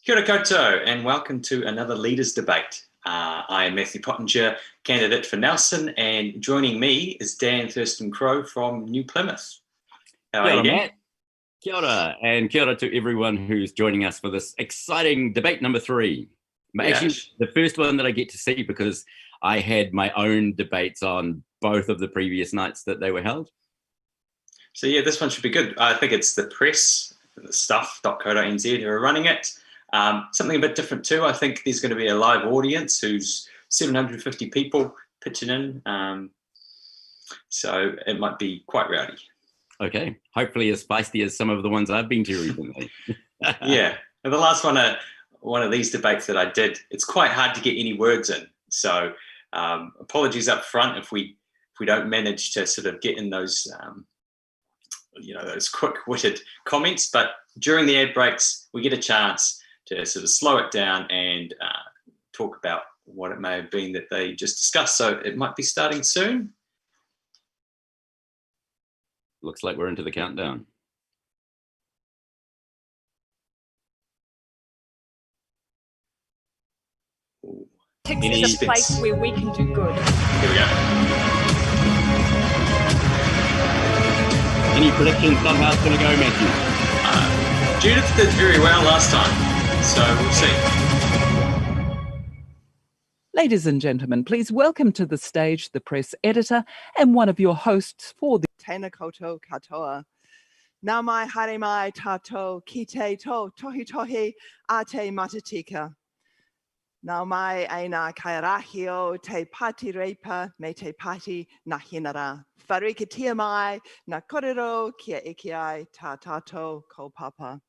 Kia ora koutou, and welcome to another Leaders Debate. I am Mathew Pottinger, candidate for Nelson, and joining me is Dan Thurston-Crowe from New Plymouth. How are you, Dan? Matt. Kia ora, and kia ora to everyone who's joining us for this exciting debate number 3. Actually, the first one that I get to see because I had my own debates on both of the previous nights that they were held. So yeah, this one should be good. I think it's the press, stuff.co.nz who are running it. Something a bit different too. I think there's going to be a live audience who's 750 people pitching in. So it might be quite rowdy. Okay, hopefully as feisty as some of the ones I've been to recently. Yeah, and the last one of these debates that I did, it's quite hard to get any words in. So apologies up front if we don't manage to sort of get in those those quick-witted comments. But during the ad breaks, we get a chance to sort of slow it down and talk about what it may have been that they just discussed. So it might be starting soon. Looks like we're into the countdown. Takes us a place where we can do good. Here we go. Any predictions on how it's going to go, Matthew? Judith did very well last time, so we'll see. Ladies and gentlemen, please welcome to the stage the press editor and one of your hosts for the Tēnā koutou katoa. Nā mai haere mai tātou ki te to tohi tohi a te matatika. Nā mai e nā kairahi o te pāti reipa me te pāti nā hinara. Wharikatia mai nā korero kia eke ai tā tātou kaupapa.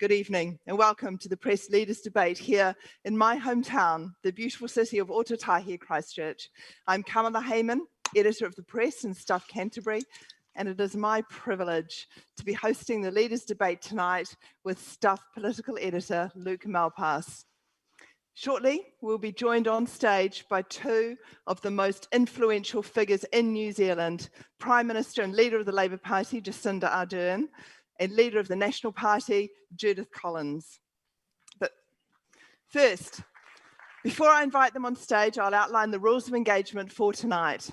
Good evening and welcome to the Press Leaders Debate here in my hometown, the beautiful city of Ōtautahi, Christchurch. I'm Kamala Hayman, editor of the Press in Stuff Canterbury, and it is my privilege to be hosting the Leaders Debate tonight with Stuff political editor Luke Malpass. Shortly, we'll be joined on stage by two of the most influential figures in New Zealand, Prime Minister and leader of the Labour Party, Jacinda Ardern, and leader of the National Party, Judith Collins. But first, before I invite them on stage, I'll outline the rules of engagement for tonight.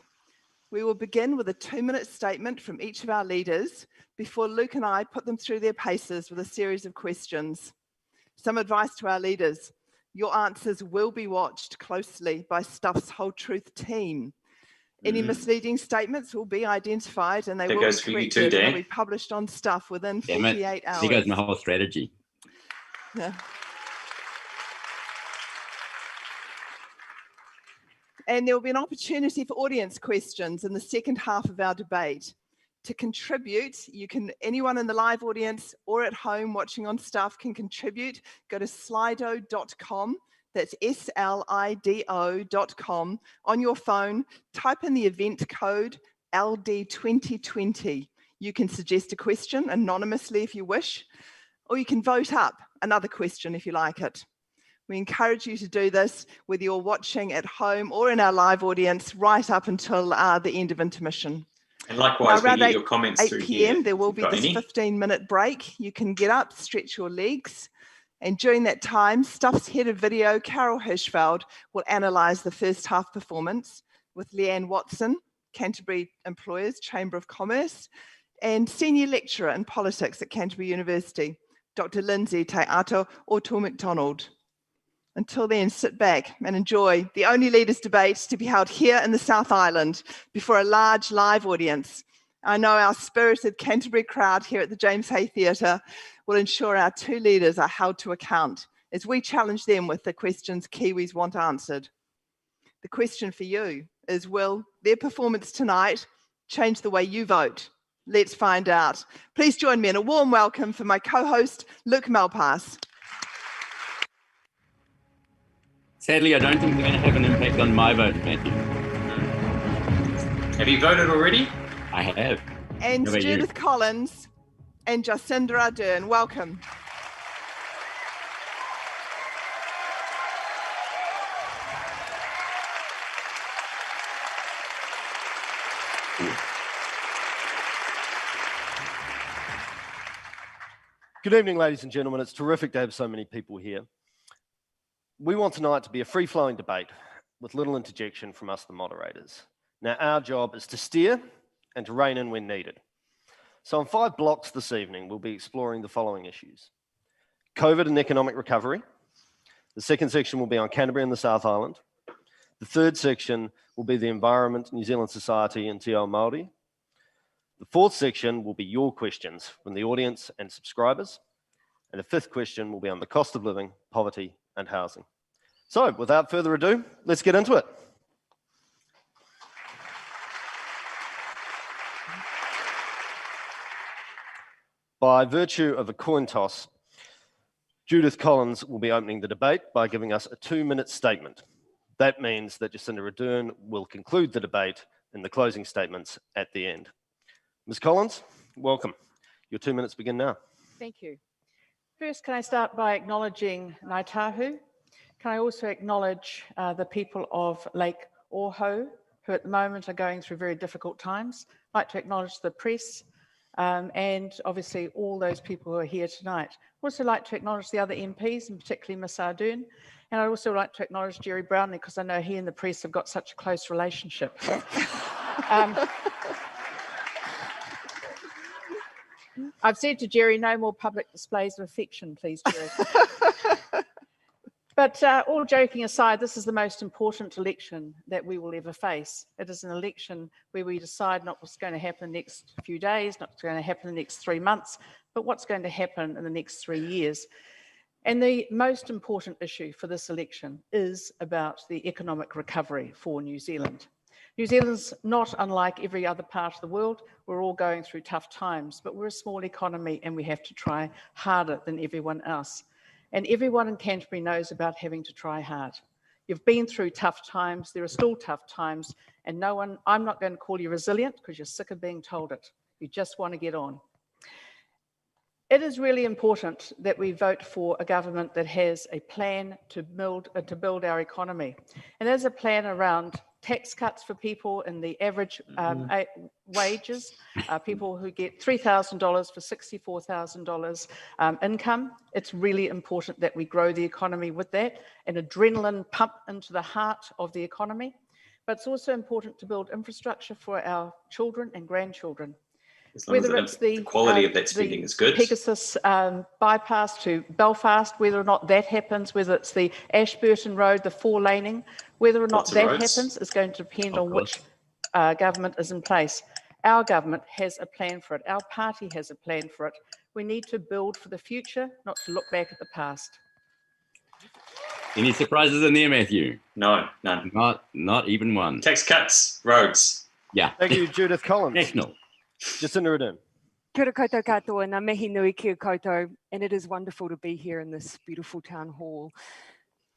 We will begin with a 2-minute statement from each of our leaders before Luke and I put them through their paces with a series of questions. Some advice to our leaders. Your answers will be watched closely by Stuff's Whole Truth team. Any misleading statements will be identified and they will be corrected and will be published on Stuff within 48 hours. There goes my whole strategy. Yeah. And there will be an opportunity for audience questions in the second half of our debate. To contribute, anyone in the live audience or at home watching on Stuff can contribute. Go to slido.com. That's slido.com. On your phone, type in the event code LD2020. You can suggest a question anonymously if you wish, or you can vote up another question if you like it. We encourage you to do this whether you're watching at home or in our live audience right up until the end of intermission. And likewise, around we get your comments through 8 p.m. here. There will be this 15-minute break. You can get up, stretch your legs. And during that time, Stuff's head of video, Carol Hirschfeld, will analyse the first half performance with Leanne Watson, Canterbury Employers Chamber of Commerce, and Senior Lecturer in Politics at Canterbury University, Dr. Lindsay Te Ato Oto McDonald. Until then, sit back and enjoy the only Leaders Debate to be held here in the South Island before a large live audience. I know our spirited Canterbury crowd here at the James Hay Theatre will ensure our two leaders are held to account as we challenge them with the questions Kiwis want answered. The question for you is, will their performance tonight change the way you vote? Let's find out. Please join me in a warm welcome for my co-host, Luke Malpass. Sadly, I don't think they're going to have an impact on my vote, Matthew. Have you voted already? I have. And Judith Collins and Jacinda Ardern, welcome. Good evening, ladies and gentlemen. It's terrific to have so many people here. We want tonight to be a free-flowing debate with little interjection from us, the moderators. Now, our job is to steer and to rein in when needed. So in 5 blocks this evening, we'll be exploring the following issues. COVID and economic recovery. The second section will be on Canterbury and the South Island. The third section will be the environment, New Zealand society and Te Ao Māori. The fourth section will be your questions from the audience and subscribers. And the fifth question will be on the cost of living, poverty, and housing. So, without further ado, let's get into it. By virtue of a coin toss, Judith Collins will be opening the debate by giving us a 2-minute statement. That means that Jacinda Ardern will conclude the debate in the closing statements at the end. Ms. Collins, welcome. Your 2 minutes begin now. Thank you. First, can I start by acknowledging Ngāi Tahu? Can I also acknowledge the people of Lake Ōhau, who at the moment are going through very difficult times? I'd like to acknowledge the press and obviously all those people who are here tonight. I'd also like to acknowledge the other MPs, and particularly Ms. Ardern. And I'd also like to acknowledge Jerry Brownlee, because I know he and the press have got such a close relationship. I've said to Jerry, no more public displays of affection, please, Jerry. But all joking aside, this is the most important election that we will ever face. It is an election where we decide not what's going to happen in the next few days, not what's going to happen in the next 3 months, but what's going to happen in the next 3 years. And the most important issue for this election is about the economic recovery for New Zealand. New Zealand's not unlike every other part of the world. We're all going through tough times, but we're a small economy and we have to try harder than everyone else. And everyone in Canterbury knows about having to try hard. You've been through tough times, there are still tough times, and I'm not going to call you resilient because you're sick of being told it. You just want to get on. It is really important that we vote for a government that has a plan to build our economy. And there's a plan around tax cuts for people in the average wages, people who get $3,000 for $64,000 income. It's really important that we grow the economy with that, an adrenaline pump into the heart of the economy. But it's also important to build infrastructure for our children and grandchildren. Whether it's the quality of that spending is good. Pegasus bypass to Belfast, whether or not that happens, whether it's the Ashburton Road, the 4-laning, whether or not that happens is going to depend on which government is in place. Our government has a plan for it. Our party has a plan for it. We need to build for the future, not to look back at the past. Any surprises in there, Matthew? No, none. Not even one. Tax cuts, roads. Yeah. Thank you, Judith Collins. National. Jacinda Ardern. Kia ora koutou katoa, ngā mihi nui ki a koutou, and it is wonderful to be here in this beautiful town hall.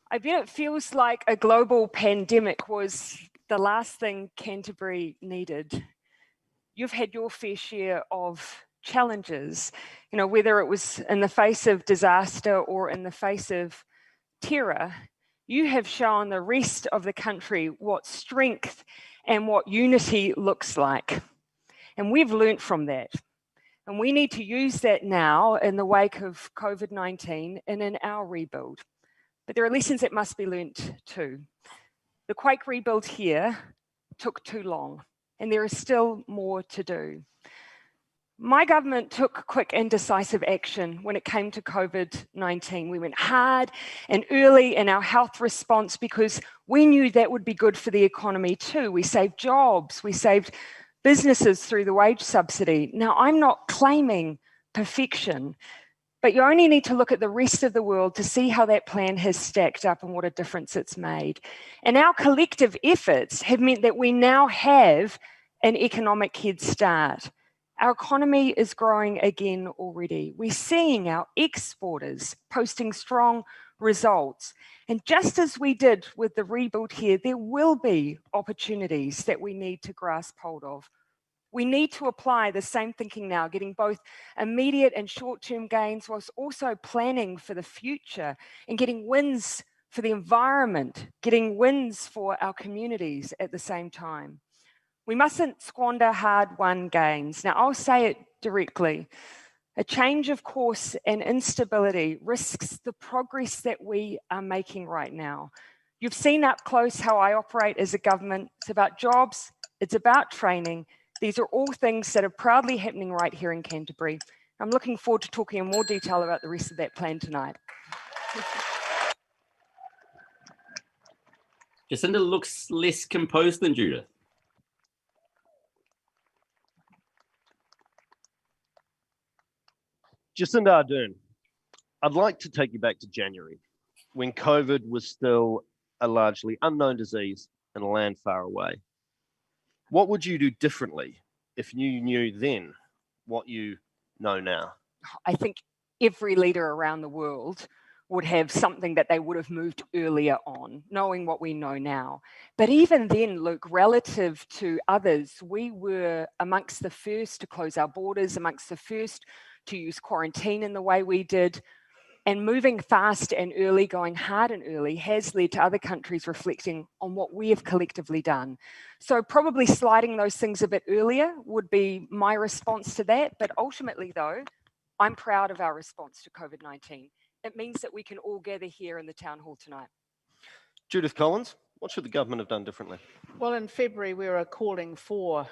I bet it feels like a global pandemic was the last thing Canterbury needed. You've had your fair share of challenges, whether it was in the face of disaster or in the face of terror. You have shown the rest of the country what strength and what unity looks like. And we've learnt from that. And we need to use that now in the wake of COVID-19 and in our rebuild. But there are lessons that must be learnt too. The quake rebuild here took too long, and there is still more to do. My government took quick and decisive action when it came to COVID-19. We went hard and early in our health response because we knew that would be good for the economy too. We saved jobs, we saved businesses through the wage subsidy. Now, I'm not claiming perfection, but you only need to look at the rest of the world to see how that plan has stacked up and what a difference it's made. And our collective efforts have meant that we now have an economic head start. Our economy is growing again already. We're seeing our exporters posting strong results. And just as we did with the rebuild here, there will be opportunities that we need to grasp hold of. We need to apply the same thinking now, getting both immediate and short-term gains whilst also planning for the future and getting wins for the environment, getting wins for our communities at the same time. We mustn't squander hard-won gains. Now, I'll say it directly. A change of course and instability risks the progress that we are making right now. You've seen up close how I operate as a government. It's about jobs, it's about training. These are all things that are proudly happening right here in Canterbury. I'm looking forward to talking in more detail about the rest of that plan tonight. Jacinda looks less composed than Judith. Jacinda Ardern, I'd like to take you back to January, when COVID was still a largely unknown disease in a land far away. What would you do differently if you knew then what you know now? I think every leader around the world would have something that they would have moved earlier on, knowing what we know now. But even then, Luke, relative to others, we were amongst the first to close our borders, amongst the first to use quarantine in the way we did. And moving fast and early, going hard and early, has led to other countries reflecting on what we have collectively done. So probably sliding those things a bit earlier would be my response to that. But ultimately, though, I'm proud of our response to COVID-19. It means that we can all gather here in the town hall tonight. Judith Collins, what should the government have done differently? Well, in February, we were calling for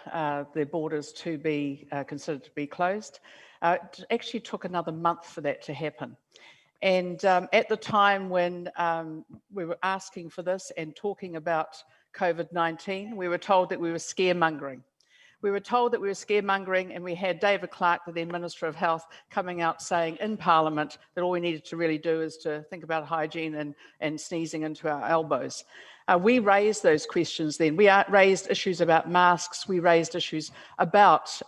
the borders to be considered to be closed. It actually took another month for that to happen. And at the time when we were asking for this and talking about COVID-19, we were told that we were scaremongering. We were told that we were scaremongering, and we had David Clark, the then Minister of Health, coming out saying in Parliament that all we needed to really do is to think about hygiene and sneezing into our elbows. We raised those questions then. We raised issues about masks. We raised issues about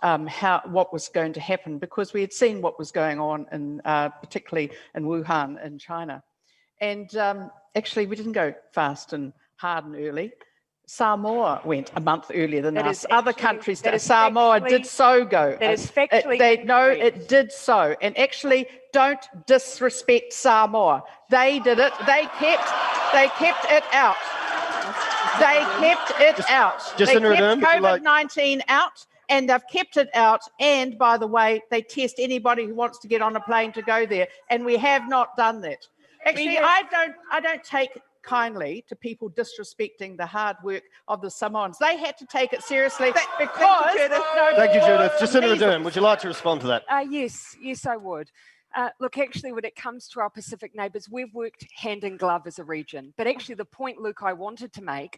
what was going to happen, because we had seen what was going on, particularly in Wuhan in China. And actually, we didn't go fast and hard and early. Samoa went a month earlier than us. Other countries, Samoa did so go. That is factually it did so. And actually, don't disrespect Samoa. They did it. They kept it out. They kept it out. They kept COVID-19 out, and they've kept it out. And by the way, they test anybody who wants to get on a plane to go there. And we have not done that. Actually, I don't take kindly to people disrespecting the hard work of the Samoans. They had to take it seriously because... Thank you, Judith. Jacinda Ardern, would you like to respond to that? Yes, I would. Look, actually, when it comes to our Pacific neighbours, we've worked hand in glove as a region. But actually, the point, Luke, I wanted to make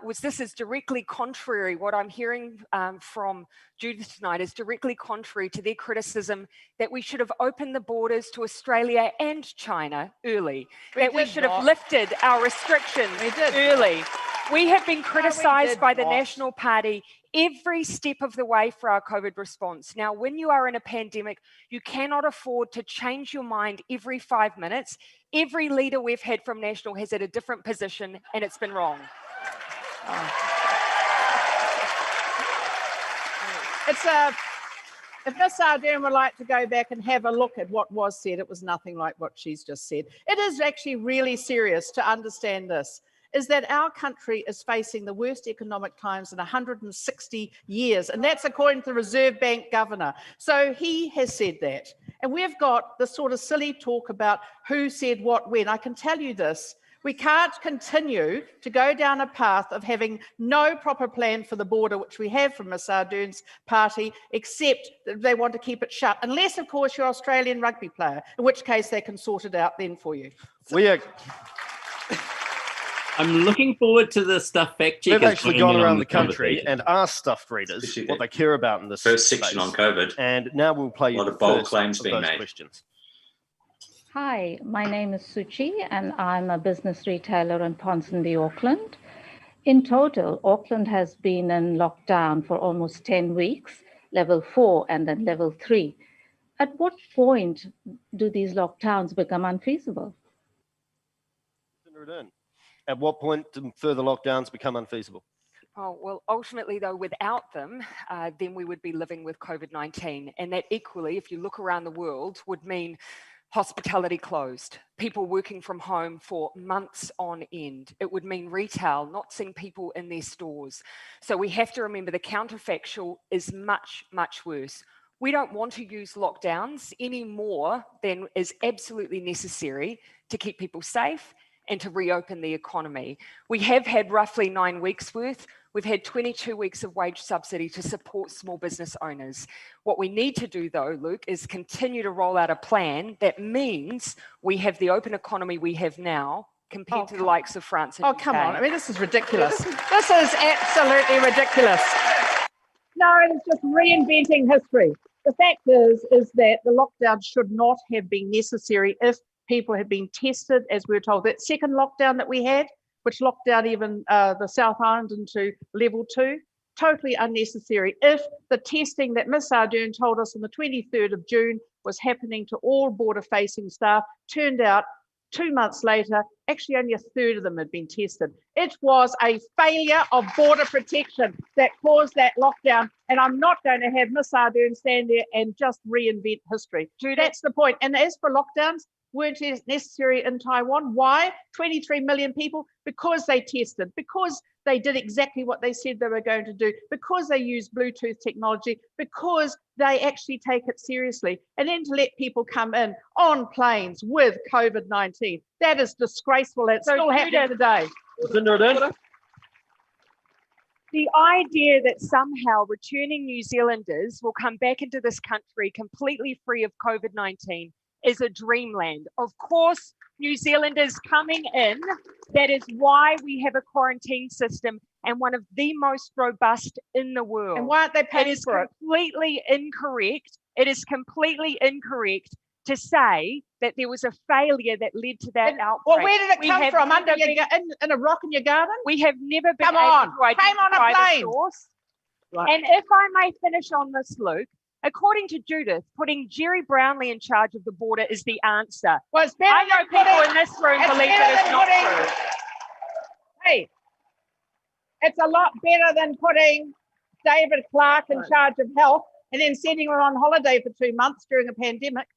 was this is directly contrary. What I'm hearing from Judith tonight is directly contrary to their criticism that we should have opened the borders to Australia and China early, that we should have lifted our restrictions early. We have been criticised by the National Party every step of the way for our COVID response. Now, when you are in a pandemic, you cannot afford to change your mind every 5 minutes. Every leader we've had from National has had a different position, and it's been wrong. If Ms. Ardern would like to go back and have a look at what was said, it was nothing like what she's just said. It is actually really serious to understand this, is that our country is facing the worst economic times in 160 years. And that's according to the Reserve Bank governor. So he has said that. And we've got this sort of silly talk about who said what when. I can tell you this. We can't continue to go down a path of having no proper plan for the border, which we have from Ms. Ardern's party, except that they want to keep it shut. Unless, of course, you're an Australian rugby player, in which case they can sort it out then for you. I'm looking forward to the stuff fact checkers. We've actually gone around the country and asked stuffed readers what they care about in this first section on COVID. And now we'll play you a lot of bold claims being made. Questions. Hi, my name is Suchi, and I'm a business retailer in Ponsonby, Auckland. In total, Auckland has been in lockdown for almost 10 weeks, level 4 and then level 3. At what point do these lockdowns become unfeasible? At what point do further lockdowns become unfeasible? Oh, well, ultimately, though, without them, then we would be living with COVID-19. And that equally, if you look around the world, would mean hospitality closed, people working from home for months on end. It would mean retail, not seeing people in their stores. So we have to remember the counterfactual is much, much worse. We don't want to use lockdowns any more than is absolutely necessary to keep people safe and to reopen the economy. We have had roughly 9 weeks worth. We've had 22 weeks of wage subsidy to support small business owners. What we need to do though, Luke, is continue to roll out a plan that means we have the open economy we have now compared to the likes of France and UK. Come on, I mean, this is ridiculous. This is absolutely ridiculous. No, it's just reinventing history. The fact is that the lockdown should not have been necessary if people had been tested, as we were told. That second lockdown that we had, which locked down even the South Island into level 2, totally unnecessary. If the testing that Miss Ardern told us on the 23rd of June was happening to all border-facing staff, turned out 2 months later, actually only a third of them had been tested. It was a failure of border protection that caused that lockdown. And I'm not going to have Miss Ardern stand there and just reinvent history. That's the point. And as for lockdowns, weren't necessary in Taiwan. Why? 23 million people, because they tested, because they did exactly what they said they were going to do, because they used Bluetooth technology, because they actually take it seriously. And then to let people come in on planes with COVID-19, that is disgraceful. It's still happening today. The idea that somehow returning New Zealanders will come back into this country completely free of COVID-19 is a dreamland. Of course, New Zealanders coming in, that is why we have a quarantine system and one of the most robust in the world. And why aren't they paid for it? Completely incorrect. It is completely incorrect to say that there was a failure that led to that outbreak. Well, where did it come from? Under in a rock in your garden? We have never been able to identify came on a plane. the source. Right. And if I may finish on this, Luke, according to Judith, putting Jerry Brownlee in charge of the border is the answer. Well, it's better I know people in this room believe that it's not true. Hey, it's a lot better than putting David Clark in charge of health and then sending her on holiday for 2 months during a pandemic.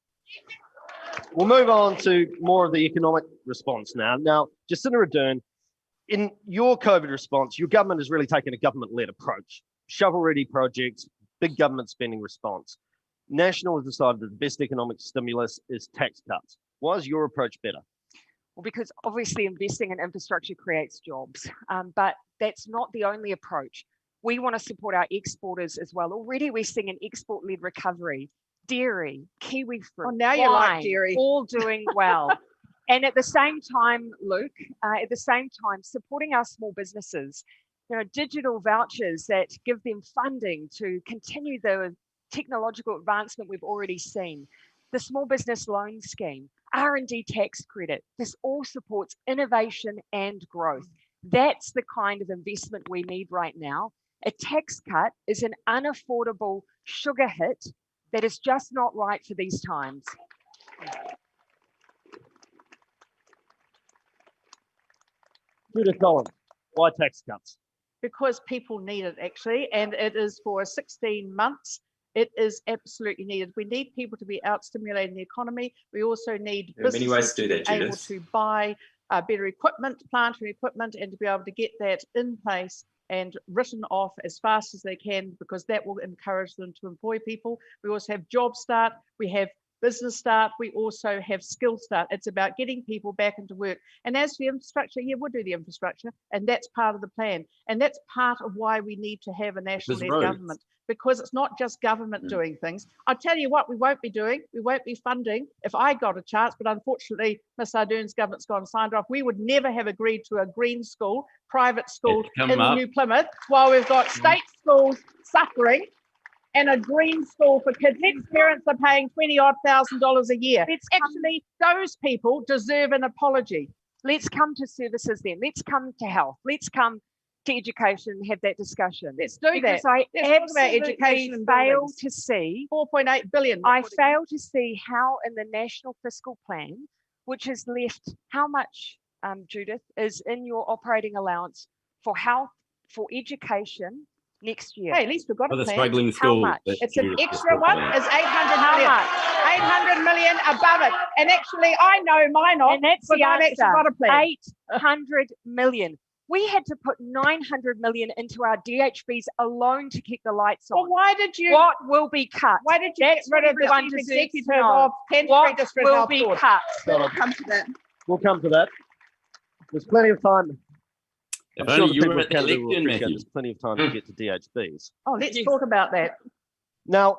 We'll move on to more of the economic response now. Now, Jacinda Ardern, in your COVID response, your government has really taken a government-led approach. Shovel-ready projects, big government spending response. National has decided that the best economic stimulus is tax cuts. Why is your approach better? Well, because obviously investing in infrastructure creates jobs, but that's not the only approach. We want to support our exporters as well. Already we're seeing an export-led recovery. Dairy, kiwi fruit, now you like dairy. All doing well. And at the same time, Luke, supporting our small businesses, digital vouchers that give them funding to continue the technological advancement we've already seen, the small business loan scheme, R&D tax credit, this all supports innovation and growth. That's the kind of investment we need right now. A tax cut is an unaffordable sugar hit that is just not right for these times. Judith Collins, why tax cuts? Because people need it, actually, and it is for 16 months. It is absolutely needed. We need people to be out stimulating the economy. We also need many ways to do that, able to buy better equipment, plant and equipment, and to be able to get that in place and written off as fast as they can, because that will encourage them to employ people. We also have Job Start, we have Business Start, we also have Skill Start. It's about getting people back into work. And as for the infrastructure, yeah, we'll do the infrastructure, and that's part of the plan. And that's part of why we need to have a national government, because it's not just government doing things. I'll tell you what we won't be doing. We won't be funding, if I got a chance, but unfortunately, Miss Ardern's government's gone and signed off. We would never have agreed to a green school, private school in New Plymouth, while we've got state schools suffering and a green school for kids. These parents are paying $20,000 a year. Actually, those people deserve an apology. Let's come to services then. Let's come to health. Let's come to education and have that discussion. Let's do that. I absolutely fail to see 4.8 billion. I fail to see how in the National Fiscal Plan, which has left how much, Judith, is in your operating allowance for health, for education next year. Hey, at least we've got a plan. Struggling school. How much? It's an extra one. It's 800 million. 800 million above it. And actually, I know mine off, and that's the I've actually got a plan. 800 million. We had to put 900 million into our DHBs alone to keep the lights on. Well, why did you? What will be cut? Why did you That's get rid of the everyone chief deserves to executive know. of Canterbury What District will Health be Board? cut? We'll come to that. We'll come to that. There's plenty of time. If I'm sure only the you people were of at the Canada will lectern, appreciate Matthew. there's plenty of time to get to DHBs. Oh, let's talk about that. Now,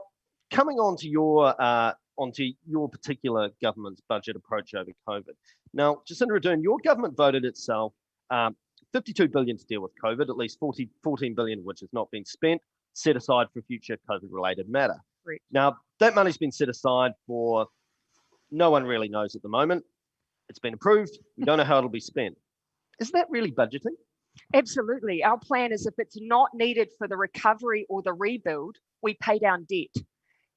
coming on to your particular government's budget approach over COVID. Now, Jacinda Ardern, your government voted itself 52 billion to deal with COVID, at least 14 billion of which has not been spent, set aside for future COVID-related matter. Right. Now, that money's been set aside for no one really knows at the moment. It's been approved. We don't know how it'll be spent. Is that really budgeting? Absolutely. Our plan is if it's not needed for the recovery or the rebuild, we pay down debt.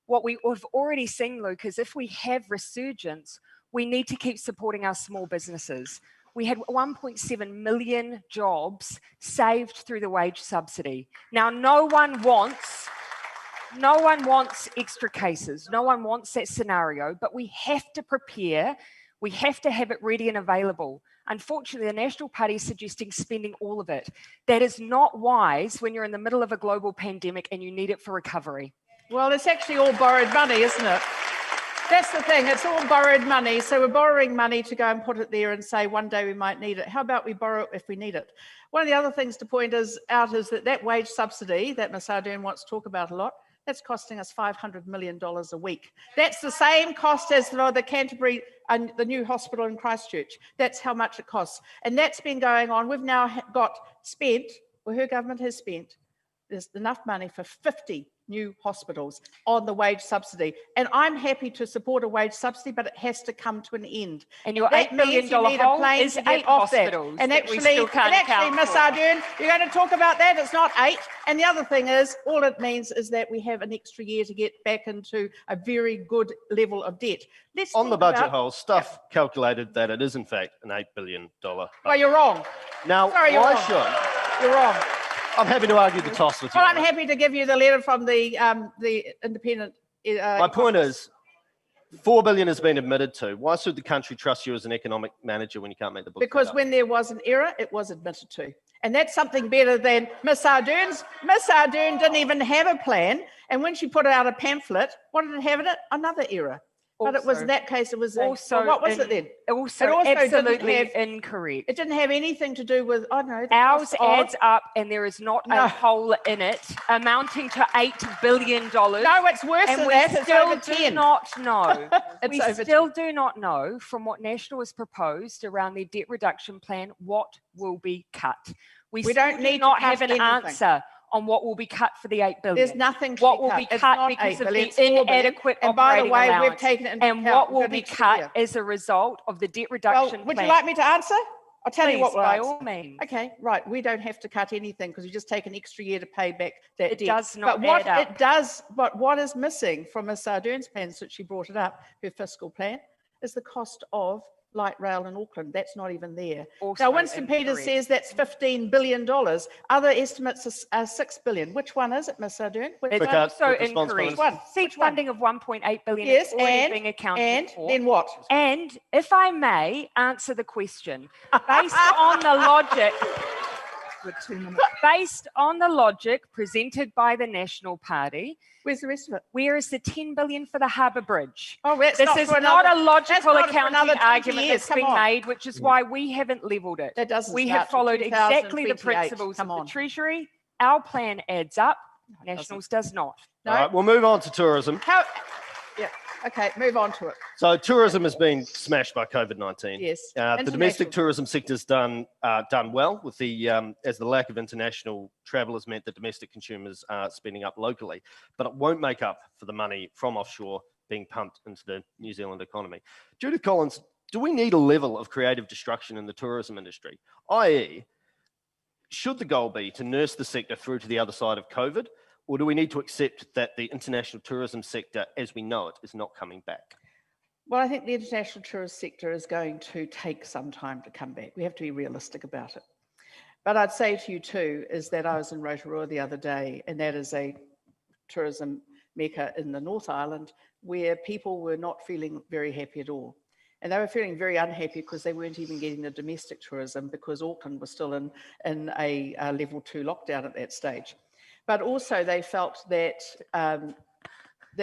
What we've already seen, Luke, is if we have resurgence, we need to keep supporting our small businesses. We had 1.7 million jobs saved through the wage subsidy. Now, no one wants extra cases. No one wants that scenario, but we have to prepare. We have to have it ready and available. Unfortunately, the National Party is suggesting spending all of it. That is not wise when you're in the middle of a global pandemic and you need it for recovery. Well, it's actually all borrowed money, isn't it? That's the thing, it's all borrowed money. So we're borrowing money to go and put it there and say one day we might need it. How about we borrow it if we need it? One of the other things to point out is that wage subsidy that Ms. Ardern wants to talk about a lot, that's costing us $500 million a week. That's the same cost as the Canterbury and the new hospital in Christchurch. That's how much it costs. And that's been going on. We've now got spent, or her government has spent, there's enough money for 50 new hospitals on the wage subsidy. And I'm happy to support a wage subsidy, but it has to come to an end. And your that $8 billion hole is 8 hospitals. And actually, Ms. Ardern, you're going to talk about that. It's not 8. And the other thing is, all it means is that we have an extra year to get back into a very good level of debt. On the budget hole, Stuff calculated that it is in fact an $8 billion budget. Well, you're wrong. Now, Sorry, why should? You're wrong. I'm happy to argue the toss with you. Well, I'm happy to give you the letter from the independent. My point is, $4 billion has been admitted to. Why should the country trust you as an economic manager when you can't make the books? Because when there was an error, it was admitted to. And that's something better than Miss Ardern's. Miss Ardern didn't even have a plan. And when she put out a pamphlet, what did it have in it? Another error. But it was in that case, it was also. Well, what was it then? Also, it also absolutely incorrect. It didn't have anything to do with. Oh no. Ours adds up, and there is not a hole in it amounting to $8 billion. No, it's worse than that. We still do not know. We still 10. do not know from what National has proposed around their debt reduction plan what will be cut. We don't need to have an answer on what will be cut for the $8 billion. There's nothing to what will be cut because of the inadequate and by the way, allowance. we've taken it into and account. what will be cut as a result of the debt reduction plan. Would you like me to answer? I'll tell you what. By all means. Okay, right. We don't have to cut anything because we just take an extra year to pay back that debt. It does not but add up. It does. But what is missing from Ms. Ardern's plan, since she brought it up, her fiscal plan, is the cost of light rail in Auckland. That's not even there. Also now, Winston Peters says that's $15 billion. Other estimates are $6 billion. Which one is it, Ms. Ardern? It's also incorrect. Seat funding of $1.8 billion is already being accounted for. Then what? And if I may answer the question, based on the logic, based on the logic presented by the National Party, where's the rest of it? Where is the $10 billion for the Harbour Bridge? Oh, this is not a logical accounting argument that's being made, which is why we haven't levelled it. That doesn't. We have followed exactly the principles of the Treasury. Our plan adds up. Nationals does not. No? All right, we'll move on to tourism. Yeah. Okay, move on to it. So tourism has been smashed by COVID-19. Yes. The domestic tourism sector's done well with as the lack of international travel has meant that domestic consumers are spending up locally, but it won't make up for the money from offshore being pumped into the New Zealand economy. Judith Collins, do we need a level of creative destruction in the tourism industry? i.e., should the goal be to nurse the sector through to the other side of COVID? Or do we need to accept that the international tourism sector, as we know it, is not coming back? Well, I think the international tourist sector is going to take some time to come back. We have to be realistic about it. But I'd say to you too, is that I was in Rotorua the other day, and that is a tourism mecca in the North Island where people were not feeling very happy at all. And they were feeling very unhappy because they weren't even getting the domestic tourism because Auckland was still in a level 2 lockdown at that stage. But also they felt that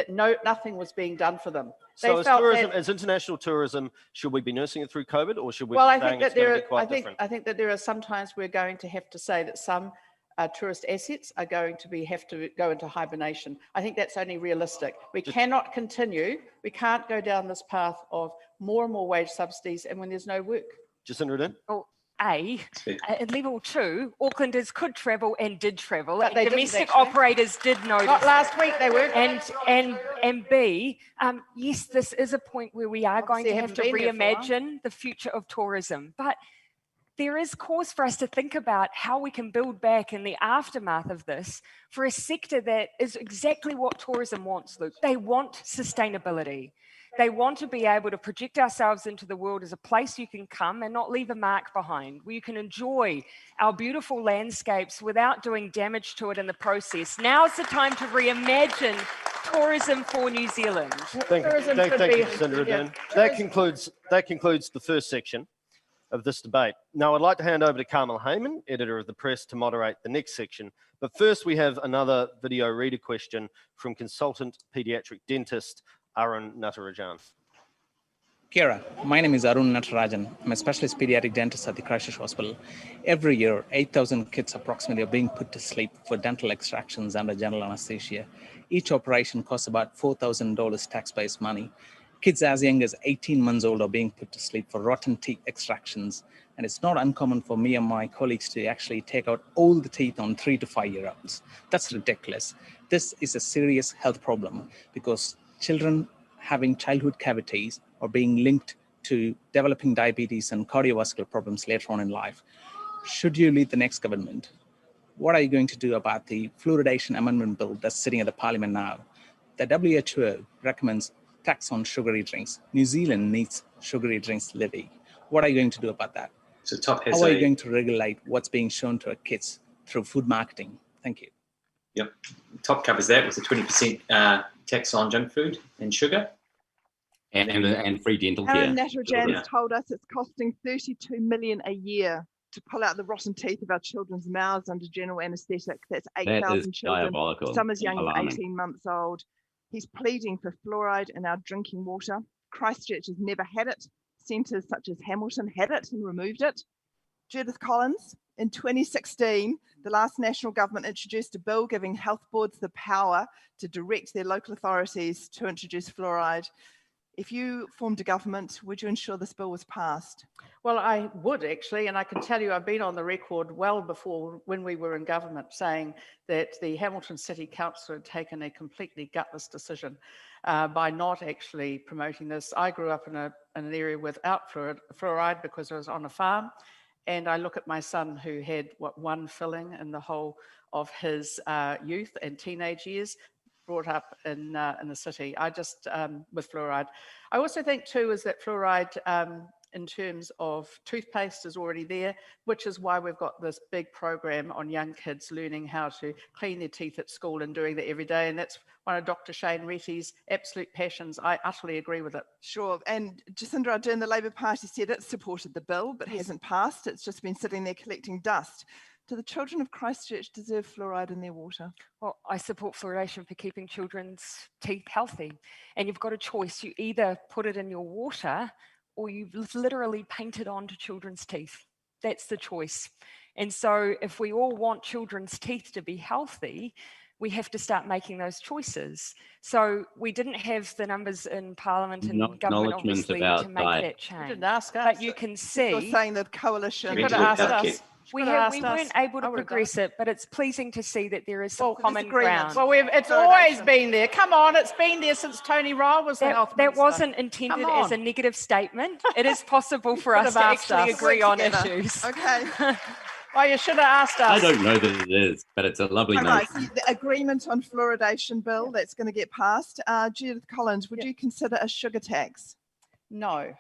nothing was being done for them. So as tourism, as international tourism, should we be nursing it through COVID, or should we be saying it's going to be quite different? I think that there are sometimes we're going to have to say that some tourist assets are going to have to go into hibernation. I think that's only realistic. We cannot continue. We can't go down this path of more and more wage subsidies and when there's no work. Jacinda? Well, at level 2, Aucklanders could travel and did travel. But they domestic operators did notice. Not last week, they weren't. And B, yes, this is a point where we are going to have to reimagine the future of tourism. But there is cause for us to think about how we can build back in the aftermath of this for a sector that is exactly what tourism wants, Luke. They want sustainability. They want to be able to project ourselves into the world as a place you can come and not leave a mark behind, where you can enjoy our beautiful landscapes without doing damage to it in the process. Now's the time to reimagine tourism for New Zealand. Thank you, Jacinda Ardern. That concludes the first section of this debate. Now I'd like to hand over to Carmel Heyman, editor of the Press, to moderate the next section. But first we have another video reader question from consultant paediatric dentist Ardern Natarajan. Kia ora. My name is Arun Natarajan. I'm a specialist pediatric dentist at the Christchurch Hospital. Every year, 8,000 kids approximately are being put to sleep for dental extractions under general anesthesia. Each operation costs about $4,000 taxpayers' money. Kids as young as 18 months old are being put to sleep for rotten teeth extractions. And it's not uncommon for me and my colleagues to actually take out all the teeth on 3 to 5 year olds. That's ridiculous. This is a serious health problem because children having childhood cavities are being linked to developing diabetes and cardiovascular problems later on in life. Should you lead the next government, what are you going to do about the fluoridation amendment bill that's sitting at the parliament now? The WHO recommends tax on sugary drinks. New Zealand needs sugary drinks levy. What are you going to do about that? So Top has How are you going to regulate what's being shown to our kids through food marketing? Thank you. Yep. Top covers that with a 20% tax on junk food and sugar. And free dental care. Ardern Natarajan's told us it's costing $32 million a year to pull out the rotten teeth of our children's mouths under general anaesthetic. That's 8,000 children, diabolical. Some as young as 18 months old. He's pleading for fluoride in our drinking water. Christchurch has never had it. Centres such as Hamilton had it and removed it. Judith Collins, in 2016, the last national government introduced a bill giving health boards the power to direct their local authorities to introduce fluoride. If you formed a government, would you ensure this bill was passed? Well, I would actually, and I can tell you I've been on the record well before when we were in government saying that the Hamilton City Council had taken a completely gutless decision by not actually promoting this. I grew up in an area without fluoride because I was on a farm, and I look at my son who had one filling in the whole of his youth and teenage years, brought up in the city. I just, with fluoride. I also think too is that fluoride in terms of toothpaste is already there, which is why we've got this big program on young kids learning how to clean their teeth at school and doing that every day. And that's one of Dr. Shane Retty's absolute passions. I utterly agree with it. Sure. And Jacinda Ardern, the Labour Party said it supported the bill, but hasn't passed. It's just been sitting there collecting dust. Do the children of Christchurch deserve fluoride in their water? Well, I support fluoridation for keeping children's teeth healthy. And you've got a choice. You either put it in your water or you literally paint it onto children's teeth. That's the choice. And so if we all want children's teeth to be healthy, we have to start making those choices. So we didn't have the numbers in Parliament and government, obviously, to make that change. You didn't ask us. But you can see... You're saying the coalition... You could have asked us. We weren't able to progress it, but it's pleasing to see that there is some common ground. Well, it's always been there. Come on, it's been there since Tony Ryle was the health minister. That wasn't intended as a negative statement. It is possible for us to actually agree on issues. Okay. Well, you should have asked us. I don't know that it is, but it's a lovely note. Right, so the agreement on fluoridation bill that's going to get passed. Judith Collins, would you consider a sugar tax? No.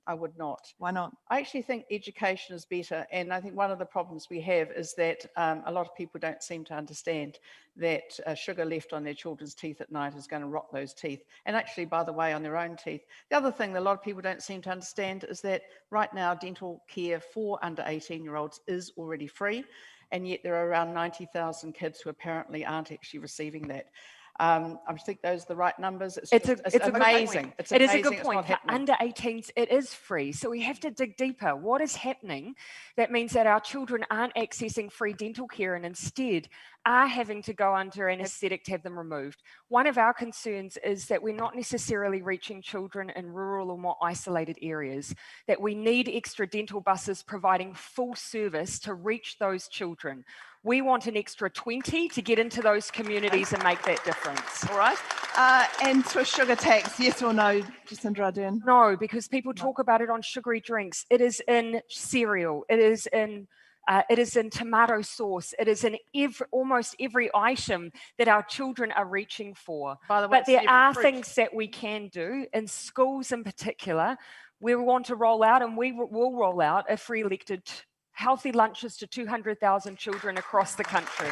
I would not. Why not? I actually think education is better, and I think one of the problems we have is that a lot of people don't seem to understand that sugar left on their children's teeth at night is going to rot those teeth, and actually, by the way, on their own teeth. The other thing that a lot of people don't seem to understand is that right now dental care for under 18-year-olds is already free, and yet there are around 90,000 kids who apparently aren't actually receiving that. I think those are the right numbers. It's amazing. It is a good point. For under 18s, it is free. So we have to dig deeper. What is happening that means that our children aren't accessing free dental care and instead are having to go under anaesthetic to have them removed? One of our concerns is that we're not necessarily reaching children in rural or more isolated areas, that we need extra dental buses providing full service to reach those children. We want an extra 20 to get into those communities and make that difference. All right. And to a sugar tax, yes or no, Jacinda Ardern? No, because people talk about it on sugary drinks. It is in cereal. It is in tomato sauce. It is in almost every item that our children are reaching for. By the way, but there are things that we can do in schools in particular. We want to roll out, and we will roll out, if re-elected, healthy lunches to 200,000 children across the country.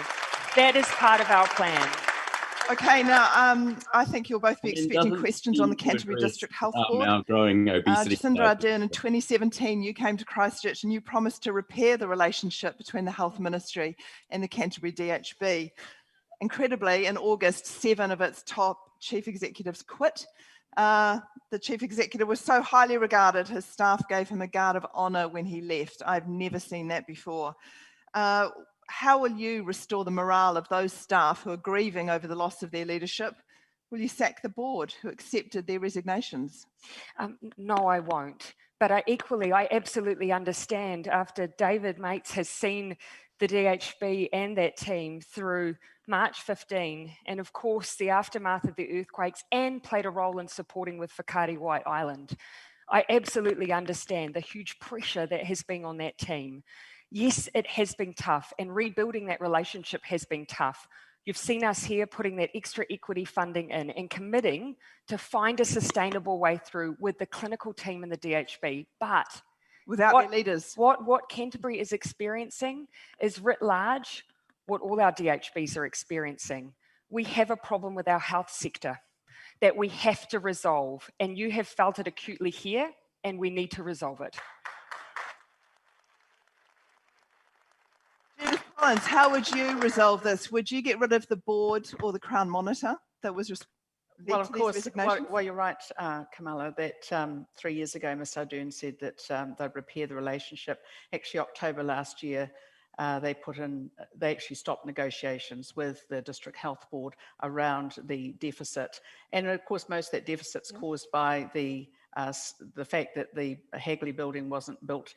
That is part of our plan. Okay, now I think you'll both be expecting questions on the Canterbury District Health Board. Our growing obesity. Jacinda Ardern, in 2017, you came to Christchurch and you promised to repair the relationship between the Health Ministry and the Canterbury DHB. Incredibly, in August, 7 of its top chief executives quit. The chief executive was so highly regarded, his staff gave him a guard of honour when he left. I've never seen that before. How will you restore the morale of those staff who are grieving over the loss of their leadership? Will you sack the board who accepted their resignations? No, I won't. But I absolutely understand after David Mates has seen the DHB and that team through March 15, and of course the aftermath of the earthquakes, and played a role in supporting with Whakaari White Island. I absolutely understand the huge pressure that has been on that team. Yes, it has been tough, and rebuilding that relationship has been tough. You've seen us here putting that extra equity funding in and committing to find a sustainable way through with the clinical team and the DHB. But without their leaders, what Canterbury is experiencing is writ large what all our DHBs are experiencing. We have a problem with our health sector that we have to resolve, and you have felt it acutely here, and we need to resolve it. Judith Collins, how would you resolve this? Would you get rid of the board or the Crown Monitor that was well, of course, well, you're right, Kamala, that 3 years ago, Ms. Ardern said that they'd repair the relationship. Actually, October last year, they actually stopped negotiations with the District Health Board around the deficit. And of course, most of that deficit's caused by the fact that the Hagley building wasn't built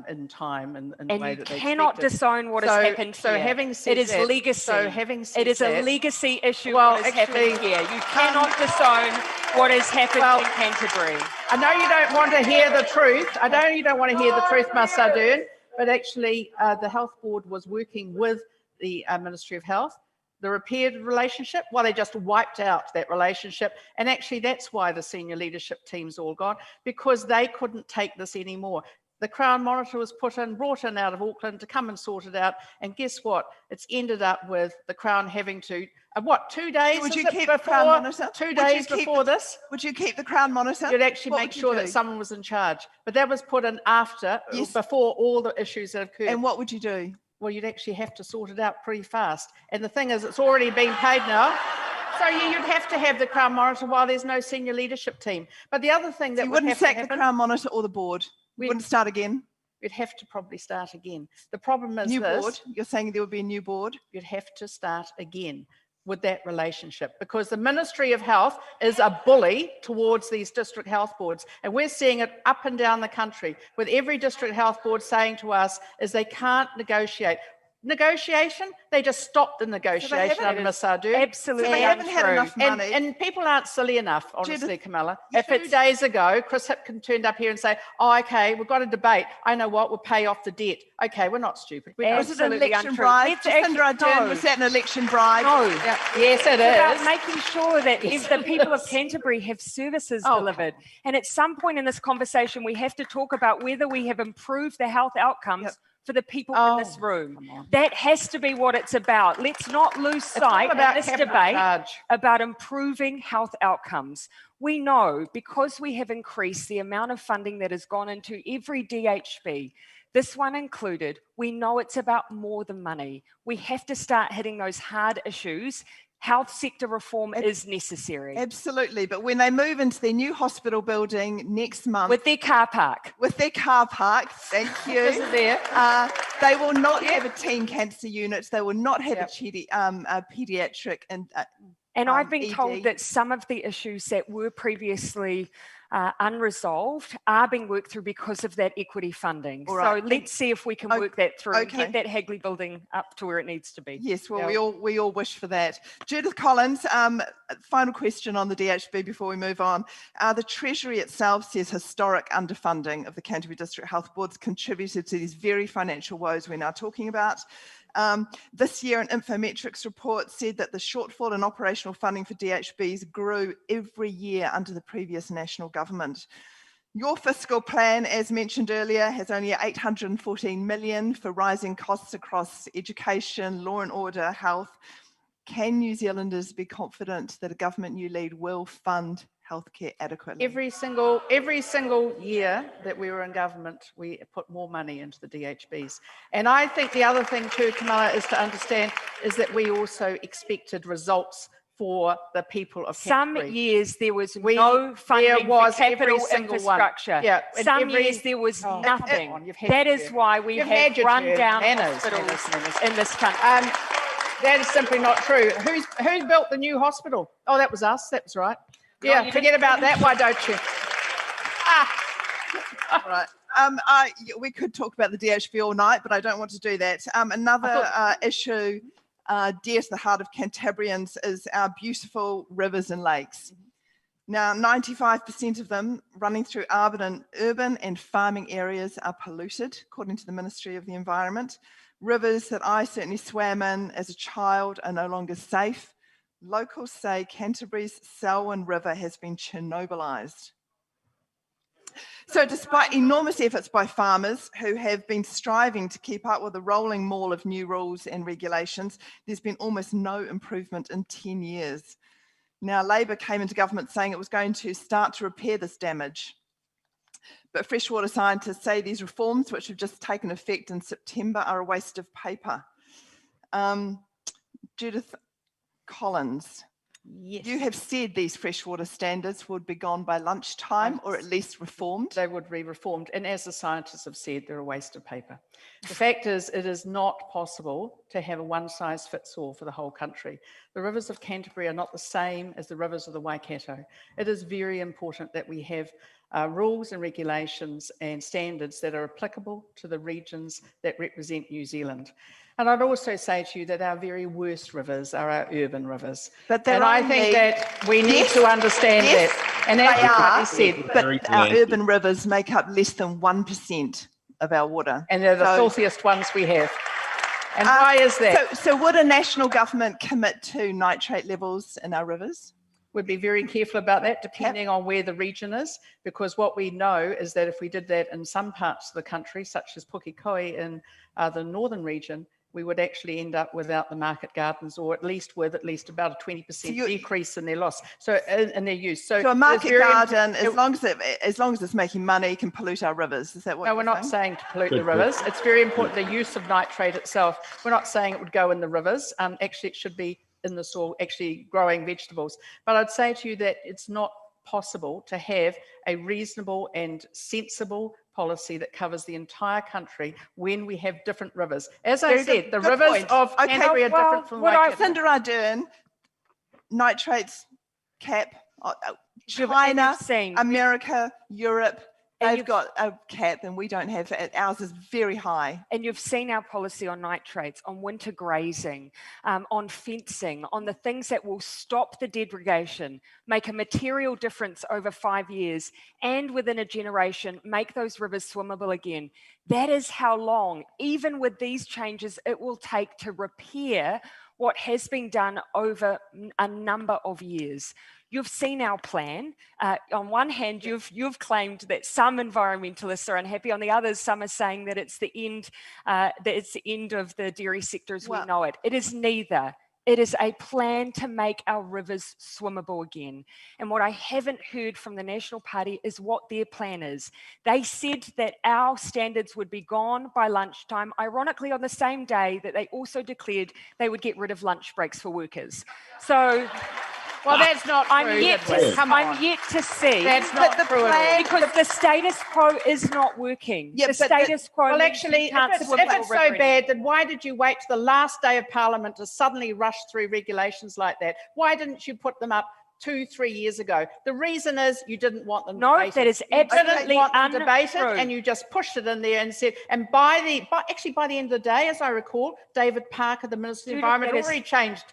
in time and the way that they expected. And you cannot disown what has happened here. Having said it is that, legacy. So having said it is that, a legacy issue what has happened here. You cannot disown what has happened in Canterbury. I know you don't want to hear the truth. I know you don't want to hear the truth, Ms. Ardern, but actually the Health Board was working with the Ministry of Health. The repaired relationship, well, they just wiped out that relationship. And actually, that's why the senior leadership team's all gone, because they couldn't take this anymore. The Crown Monitor was brought in out of Auckland to come and sort it out. And guess what? It's ended up with the Crown having to, 2 days? Would you keep the Crown Monitor? 2 days before this? Would you keep the Crown Monitor? You'd actually make sure that someone was in charge. But that was put in before all the issues that occurred. And what would you do? Well, you'd actually have to sort it out pretty fast. And the thing is, it's already been paid now. So you'd have to have the Crown Monitor while there's no senior leadership team. But the other thing that you wouldn't sack the Crown Monitor or the board? You wouldn't start again? You'd have to probably start again. The problem is new board? You're saying there would be a new board? You'd have to start again with that relationship, because the Ministry of Health is a bully towards these district health boards. And we're seeing it up and down the country with every district health board saying to us is they can't negotiate. negotiation. They just stopped the negotiation under Miss Ardern. Absolutely. So they haven't had enough money. And people aren't silly enough, honestly, Judith, Camilla. If 2 days ago, Chris Hipkin turned up here and say, oh, okay, we've got a debate. I know what, we'll pay off the debt. Okay, we're not stupid. Was it an election bribe? Jacinda Ardern, was that an election bribe? No. Yeah. Yes, it About is. making sure that if the people of Canterbury have services delivered. And at some point in this conversation, we have to talk about whether we have improved the health outcomes for the people in this room. That has to be what it's about. Let's not lose sight in this debate about improving health outcomes. We know, because we have increased the amount of funding that has gone into every DHB, this one included, we know it's about more than money. We have to start hitting those hard issues. Health sector reform is necessary. Absolutely, but when they move into their new hospital building next month... With their car park. Thank you. They will not have a teen cancer unit. They will not have a paediatric... And I've been told that some of the issues that were previously unresolved are being worked through because of that equity funding. So let's see if we can work that through and get that Hagley building up to where it needs to be. Yes, well, we all wish for that. Judith Collins, final question on the DHB before we move on. The Treasury itself says historic underfunding of the Canterbury District Health Boards contributed to these very financial woes we're now talking about. This year, an Infometrics report said that the shortfall in operational funding for DHBs grew every year under the previous national government. Your fiscal plan, as mentioned earlier, has only 814 million for rising costs across education, law and order, health. Can New Zealanders be confident that a government you lead will fund healthcare adequately? Every single year that we were in government, we put more money into the DHBs. And I think the other thing too, Camilla, is to understand is that we also expected results for the people of Canterbury. Some years there was no funding for capital infrastructure. Yeah, some years there was nothing. That is why we have run down hospitals in this country. That is simply not true. Who built the new hospital? Oh, that was us. That was right. Yeah, forget about that. Why don't you? Right. We could talk about the DHB all night, but I don't want to do that. Another issue dear to the heart of Cantabrians is our beautiful rivers and lakes. Now, 95% of them running through urban and farming areas are polluted, according to the Ministry of the Environment. Rivers that I certainly swam in as a child are no longer safe. Locals say Canterbury's Selwyn River has been Chernobylised. So despite enormous efforts by farmers who have been striving to keep up with the rolling maul of new rules and regulations, there's been almost no improvement in 10 years. Now, Labor came into government saying it was going to start to repair this damage. But freshwater scientists say these reforms, which have just taken effect in September, are a waste of paper. Judith Collins, yes. You have said these freshwater standards would be gone by lunchtime, or at least reformed. They would be reformed. And as the scientists have said, they're a waste of paper. The fact is, it is not possible to have a one-size-fits-all for the whole country. The rivers of Canterbury are not the same as the rivers of the Waikato. It is very important that we have rules and regulations and standards that are applicable to the regions that represent New Zealand. And I'd also say to you that our very worst rivers are our urban rivers. And I think that we need to understand that. And as you said, but our urban rivers make up less than 1% of our water. And they're the filthiest ones we have. And why is that? So would a national government commit to nitrate levels in our rivers? We'd be very careful about that, depending on where the region is, because what we know is that if we did that in some parts of the country, such as Pukekohe in the northern region, we would actually end up without the market gardens, or at least with about a 20% decrease in their loss, in their use. So a market garden, as long as it's making money, can pollute our rivers. Is that what? No, we're not saying to pollute the rivers. It's very important, the use of nitrate itself. We're not saying it would go in the rivers. Actually, it should be in the soil, actually growing vegetables. But I'd say to you that it's not possible to have a reasonable and sensible policy that covers the entire country when we have different rivers. As I said, the rivers of Canterbury are different from Waikato. Jacinda Ardern, nitrates cap, China, America, Europe, They've got a cap and we don't have it. Ours is very high. And you've seen our policy on nitrates, on winter grazing, on fencing, on the things that will stop the degradation, make a material difference over 5 years, and within a generation, make those rivers swimmable again. That is how long, even with these changes, it will take to repair what has been done over a number of years. You've seen our plan. On one hand, you've claimed that some environmentalists are unhappy. On the others, some are saying that it's the end. Of the dairy sector as we know it. It is neither. It is a plan to make our rivers swimmable again. And what I haven't heard from the National Party is what their plan is. They said that our standards would be gone by lunchtime, ironically on the same day that they also declared they would get rid of lunch breaks for workers. So... Well, that's not true. I'm yet to see. That's not true at all. Because the status quo is not working. Yeah, the status quo. Well, actually, if it's so bad, then why did you wait to the last day of Parliament to suddenly rush through regulations like that? Why didn't you put them up 2-3 years ago? The reason is you didn't want them debated. No, that is absolutely debated, and you just pushed it in there and said. And by the end of the day, as I recall, David Parker, the Minister of the Environment, already changed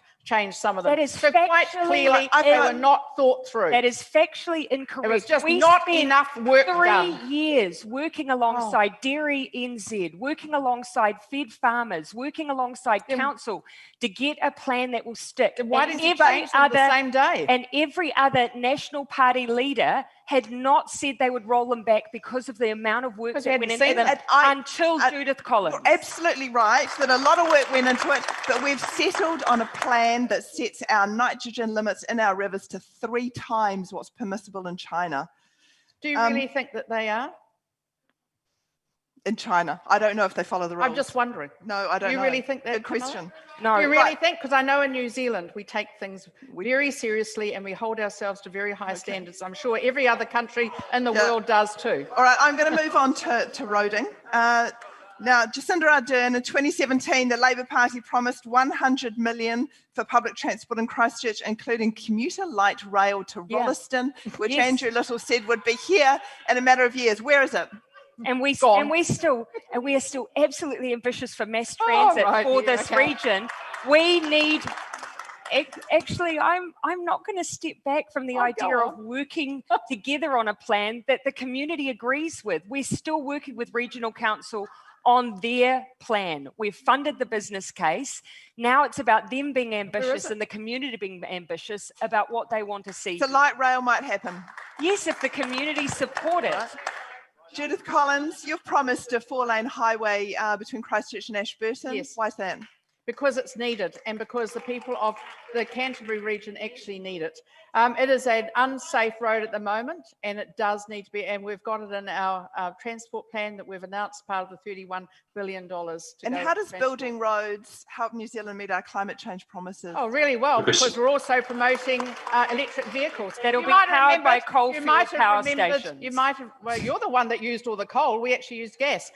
some of them. That is so quite clearly they were not thought through. That is factually incorrect. It was just not enough work done. 3 years working alongside Dairy NZ, working alongside Fed Farmers, working alongside Council to get a plan that will stick. Then why did you change them the same day? And every other National Party leader had not said they would roll them back because of the amount of work that went into them until Judith Collins. You're absolutely right that a lot of work went into it, but we've settled on a plan that sets our nitrogen limits in our rivers to 3 times what's permissible in China. Do you really think that they are? In China. I don't know if they follow the rules. I'm just wondering. No, I don't know. Do you really think that? Good question. No. Do you really think? Because I know in New Zealand we take things very seriously and we hold ourselves to very high standards. I'm sure every other country in the world does too. All right, I'm going to move on to roading. Now, Jacinda Ardern in 2017, the Labour Party promised 100 million for public transport in Christchurch, including commuter light rail to Rolleston, which Andrew Little said would be here in a matter of years. Where is it? And we are still absolutely ambitious for mass transit for this region. We need. Actually, I'm not going to step back from the idea of working together on a plan that the community agrees with. We're still working with Regional Council on their plan. We've funded the business case. Now it's about them being ambitious and the community being ambitious about what they want to see. So light rail might happen. Yes, if the community support it. Judith Collins, you've promised a 4-lane highway between Christchurch and Ashburton. Yes. Why is that? Because it's needed and because the people of the Canterbury region actually need it. It is an unsafe road at the moment and it does need to be, and we've got it in our transport plan that we've announced, part of the $31 billion. And how does building roads help New Zealand meet our climate change promises? Oh, really well, because we're also promoting electric vehicles. That'll be powered by coal-fueled power stations. You might have, well, you're the one that used all the coal. We actually used gas.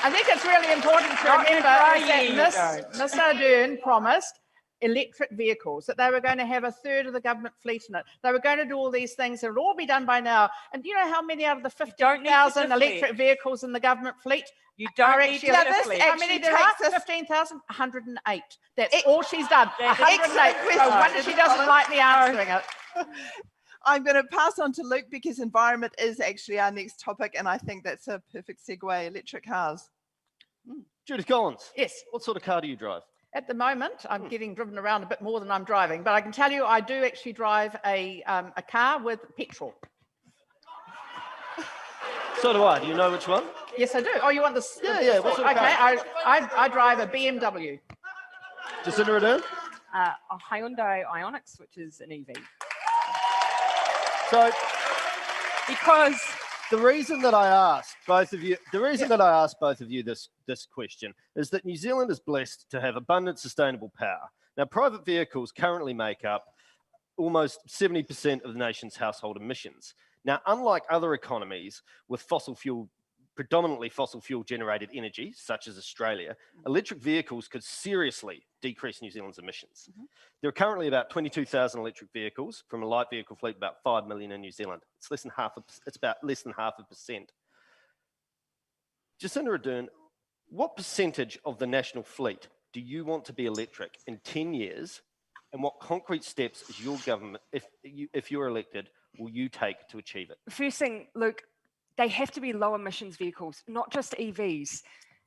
I think it's really important to remember that Mr. Ardern promised electric vehicles, that they were going to have a third of the government fleet in it. They were going to do all these things. It would all be done by now. And do you know how many out of the 15,000 electric vehicles in the government fleet you don't are actually electric? How many there are? 15,000? 108. That's all she's done. 108. No wonder she doesn't like me answering it. I'm going to pass on to Luke because environment is actually our next topic, and I think that's a perfect segue. Electric cars. Judith Collins. Yes. What sort of car do you drive? At the moment, I'm getting driven around a bit more than I'm driving, but I can tell you I do actually drive a car with petrol. So do I. Do you know which one? Yes, I do. Oh, you want this? Yeah. What sort of car? Okay, I drive a BMW. Jacinda Ardern? A Hyundai Ioniq, which is an EV. So, because the reason that I asked both of you, this question is that New Zealand is blessed to have abundant sustainable power. Now, private vehicles currently make up almost 70% of the nation's household emissions. Now, unlike other economies with fossil fuel predominantly fossil fuel generated energy, such as Australia, electric vehicles could seriously decrease New Zealand's emissions. There are currently about 22,000 electric vehicles from a light vehicle fleet, about 5 million in New Zealand. It's about less than 0.5%. Jacinda Ardern, what percentage of the national fleet do you want to be electric in 10 years? And what concrete steps is your government, if you're elected, will you take to achieve it? First thing, Luke, they have to be low emissions vehicles, not just EVs.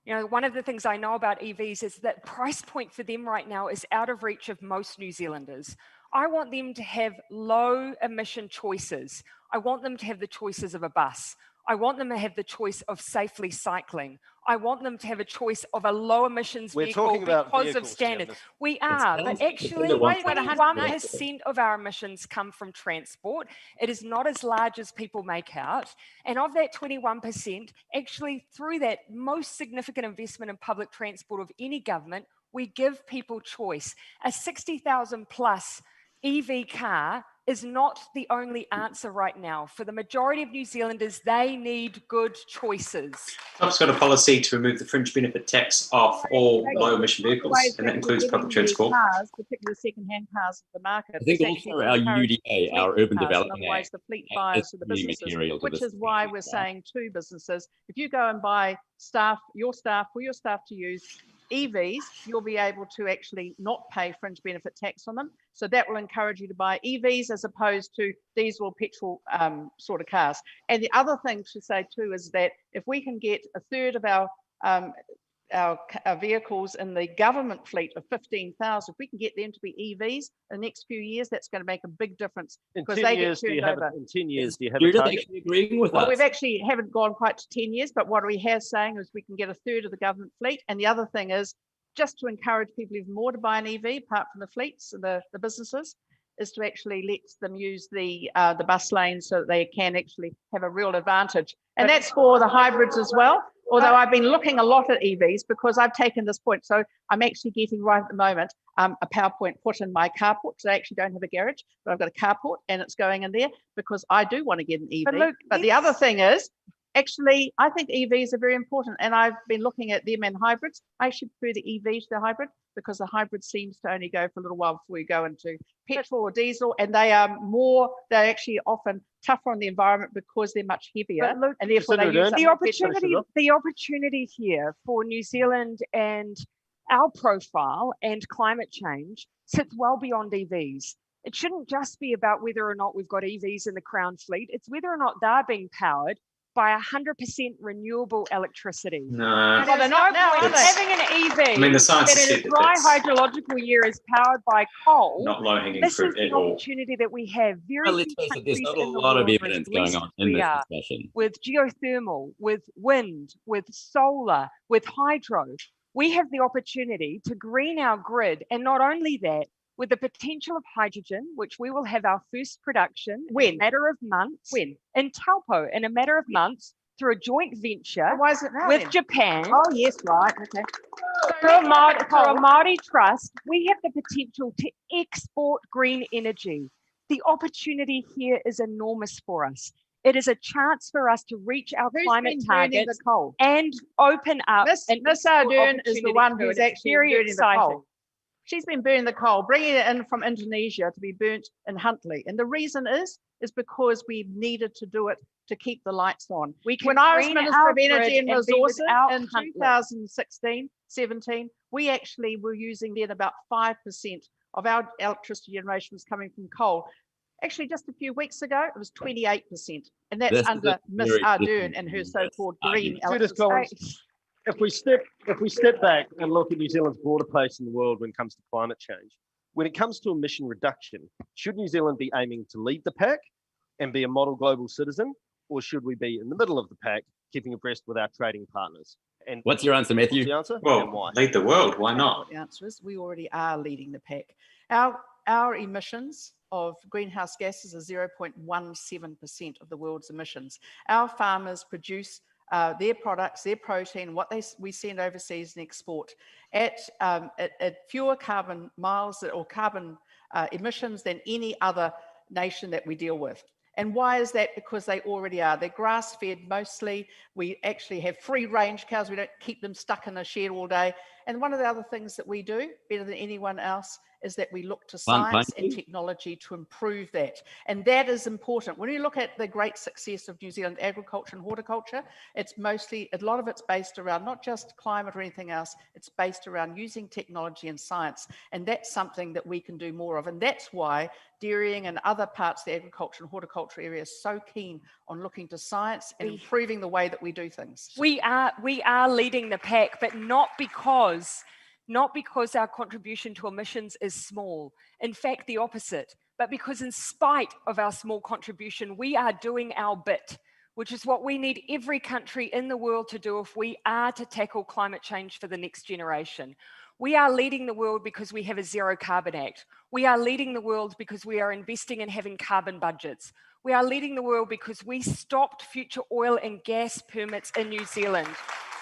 You know, one of the things I know about EVs is that price point for them right now is out of reach of most New Zealanders. I want them to have low emission choices. I want them to have the choices of a bus. I want them to have the choice of safely cycling. I want them to have a choice of a low emissions vehicle because of standard. We are, but actually 21% of our emissions come from transport. It is not as large as people make out. And of that 21%, actually through that most significant investment in public transport of any government, we give people choice. A 60,000 plus EV car is not the only answer right now. For the majority of New Zealanders, they need good choices. Top's got a policy to remove the fringe benefit tax off all low emission vehicles, and that includes public transport. Cars, particularly second-hand cars of the market. I think also our UDA, our Urban Development Act, the fleet buyers to the businesses, which is why we're saying to businesses, if you go and buy for your staff to use EVs, you'll be able to actually not pay fringe benefit tax on them. So that will encourage you to buy EVs as opposed to diesel or petrol sort of cars. And the other thing to say too is that if we can get a third of our vehicles in the government fleet of 15,000, if we can get them to be EVs in the next few years, that's going to make a big difference because they get turned over. In 10 years, do you have a target? Agreeing with Well, us? we've actually haven't gone quite to 10 years, but what we have saying is we can get a third of the government fleet. And the other thing is just to encourage people even more to buy an EV, apart from the fleets and the businesses, is to actually let them use the bus lanes so that they can actually have a real advantage. And that's for the hybrids as well. Although I've been looking a lot at EVs because I've taken this point. So I'm actually getting right at the moment a PowerPoint put in my carport. So I actually don't have a garage, but I've got a carport and it's going in there because I do want to get an EV. But Luke, the other thing is, actually, I think EVs are very important, and I've been looking at them and hybrids. I actually prefer the EV to the hybrid because the hybrid seems to only go for a little while before you go into petrol or diesel, and they're actually often tougher on the environment because they're much heavier. Look, and therefore they use the opportunity here for New Zealand and our profile and climate change sits well beyond EVs. It shouldn't just be about whether or not we've got EVs in the Crown fleet. It's whether or not they're being powered by 100% renewable electricity. No. Well, they're not now, are they? Having an EV I mean, the science that has in said a dry that hydrological year is powered by coal. not low-hanging This is fruit the at all. opportunity that we have. Very Well, let's few face it, there's countries not a in the lot of world evidence as going on in we this are, discussion. with geothermal, with wind, with solar, with hydro. We have the opportunity to green our grid, and not only that, with the potential of hydrogen, which we will have our first production in a matter of months. When? In Taupo, in a matter of months, through a joint venture Why is it now with then? Japan. Oh, yes, right, okay. Through a Māori trust, we have the potential to export green energy. The opportunity here is enormous for us. It is a chance for us to reach our climate targets and open up. Miss Ardern is the one who's actually burning the coal. She's been burning the coal, bringing it in from Indonesia to be burnt in Huntly. And the reason is because we needed to do it to keep the lights on. When I was Minister of Energy and Resources in 2016, 17, we actually were using then about 5% of our electricity generation was coming from coal. Actually, just a few weeks ago, it was 28%. And that's under Miss Ardern and her so-called green electricity. If we step back and look at New Zealand's broader place in the world when it comes to climate change, when it comes to emission reduction, should New Zealand be aiming to lead the pack and be a model global citizen, or should we be in the middle of the pack, keeping abreast with our trading partners? And what's your answer, Matthew? What's the answer? Well, and why? lead the world. Why not? The answer is we already are leading the pack. Our emissions of greenhouse gases are 0.17% of the world's emissions. Our farmers produce their products, their protein, what we send overseas and export at fewer carbon miles or carbon emissions than any other nation that we deal with. And why is that? Because they already are. They're grass-fed mostly. We actually have free-range cows. We don't keep them stuck in a shed all day. And one of the other things that we do better than anyone else is that we look to science and technology to improve that. And that is important. When you look at the great success of New Zealand agriculture and horticulture, it's mostly, a lot of it's based around not just climate or anything else, it's based around using technology and science. And that's something that we can do more of. And that's why dairying and other parts of the agriculture and horticulture area is so keen on looking to science and improving the way that we do things. We are leading the pack, but not because our contribution to emissions is small. In fact, the opposite. But because in spite of our small contribution, we are doing our bit, which is what we need every country in the world to do if we are to tackle climate change for the next generation. We are leading the world because we have a Zero Carbon Act. We are leading the world because we are investing in having carbon budgets. We are leading the world because we stopped future oil and gas permits in New Zealand.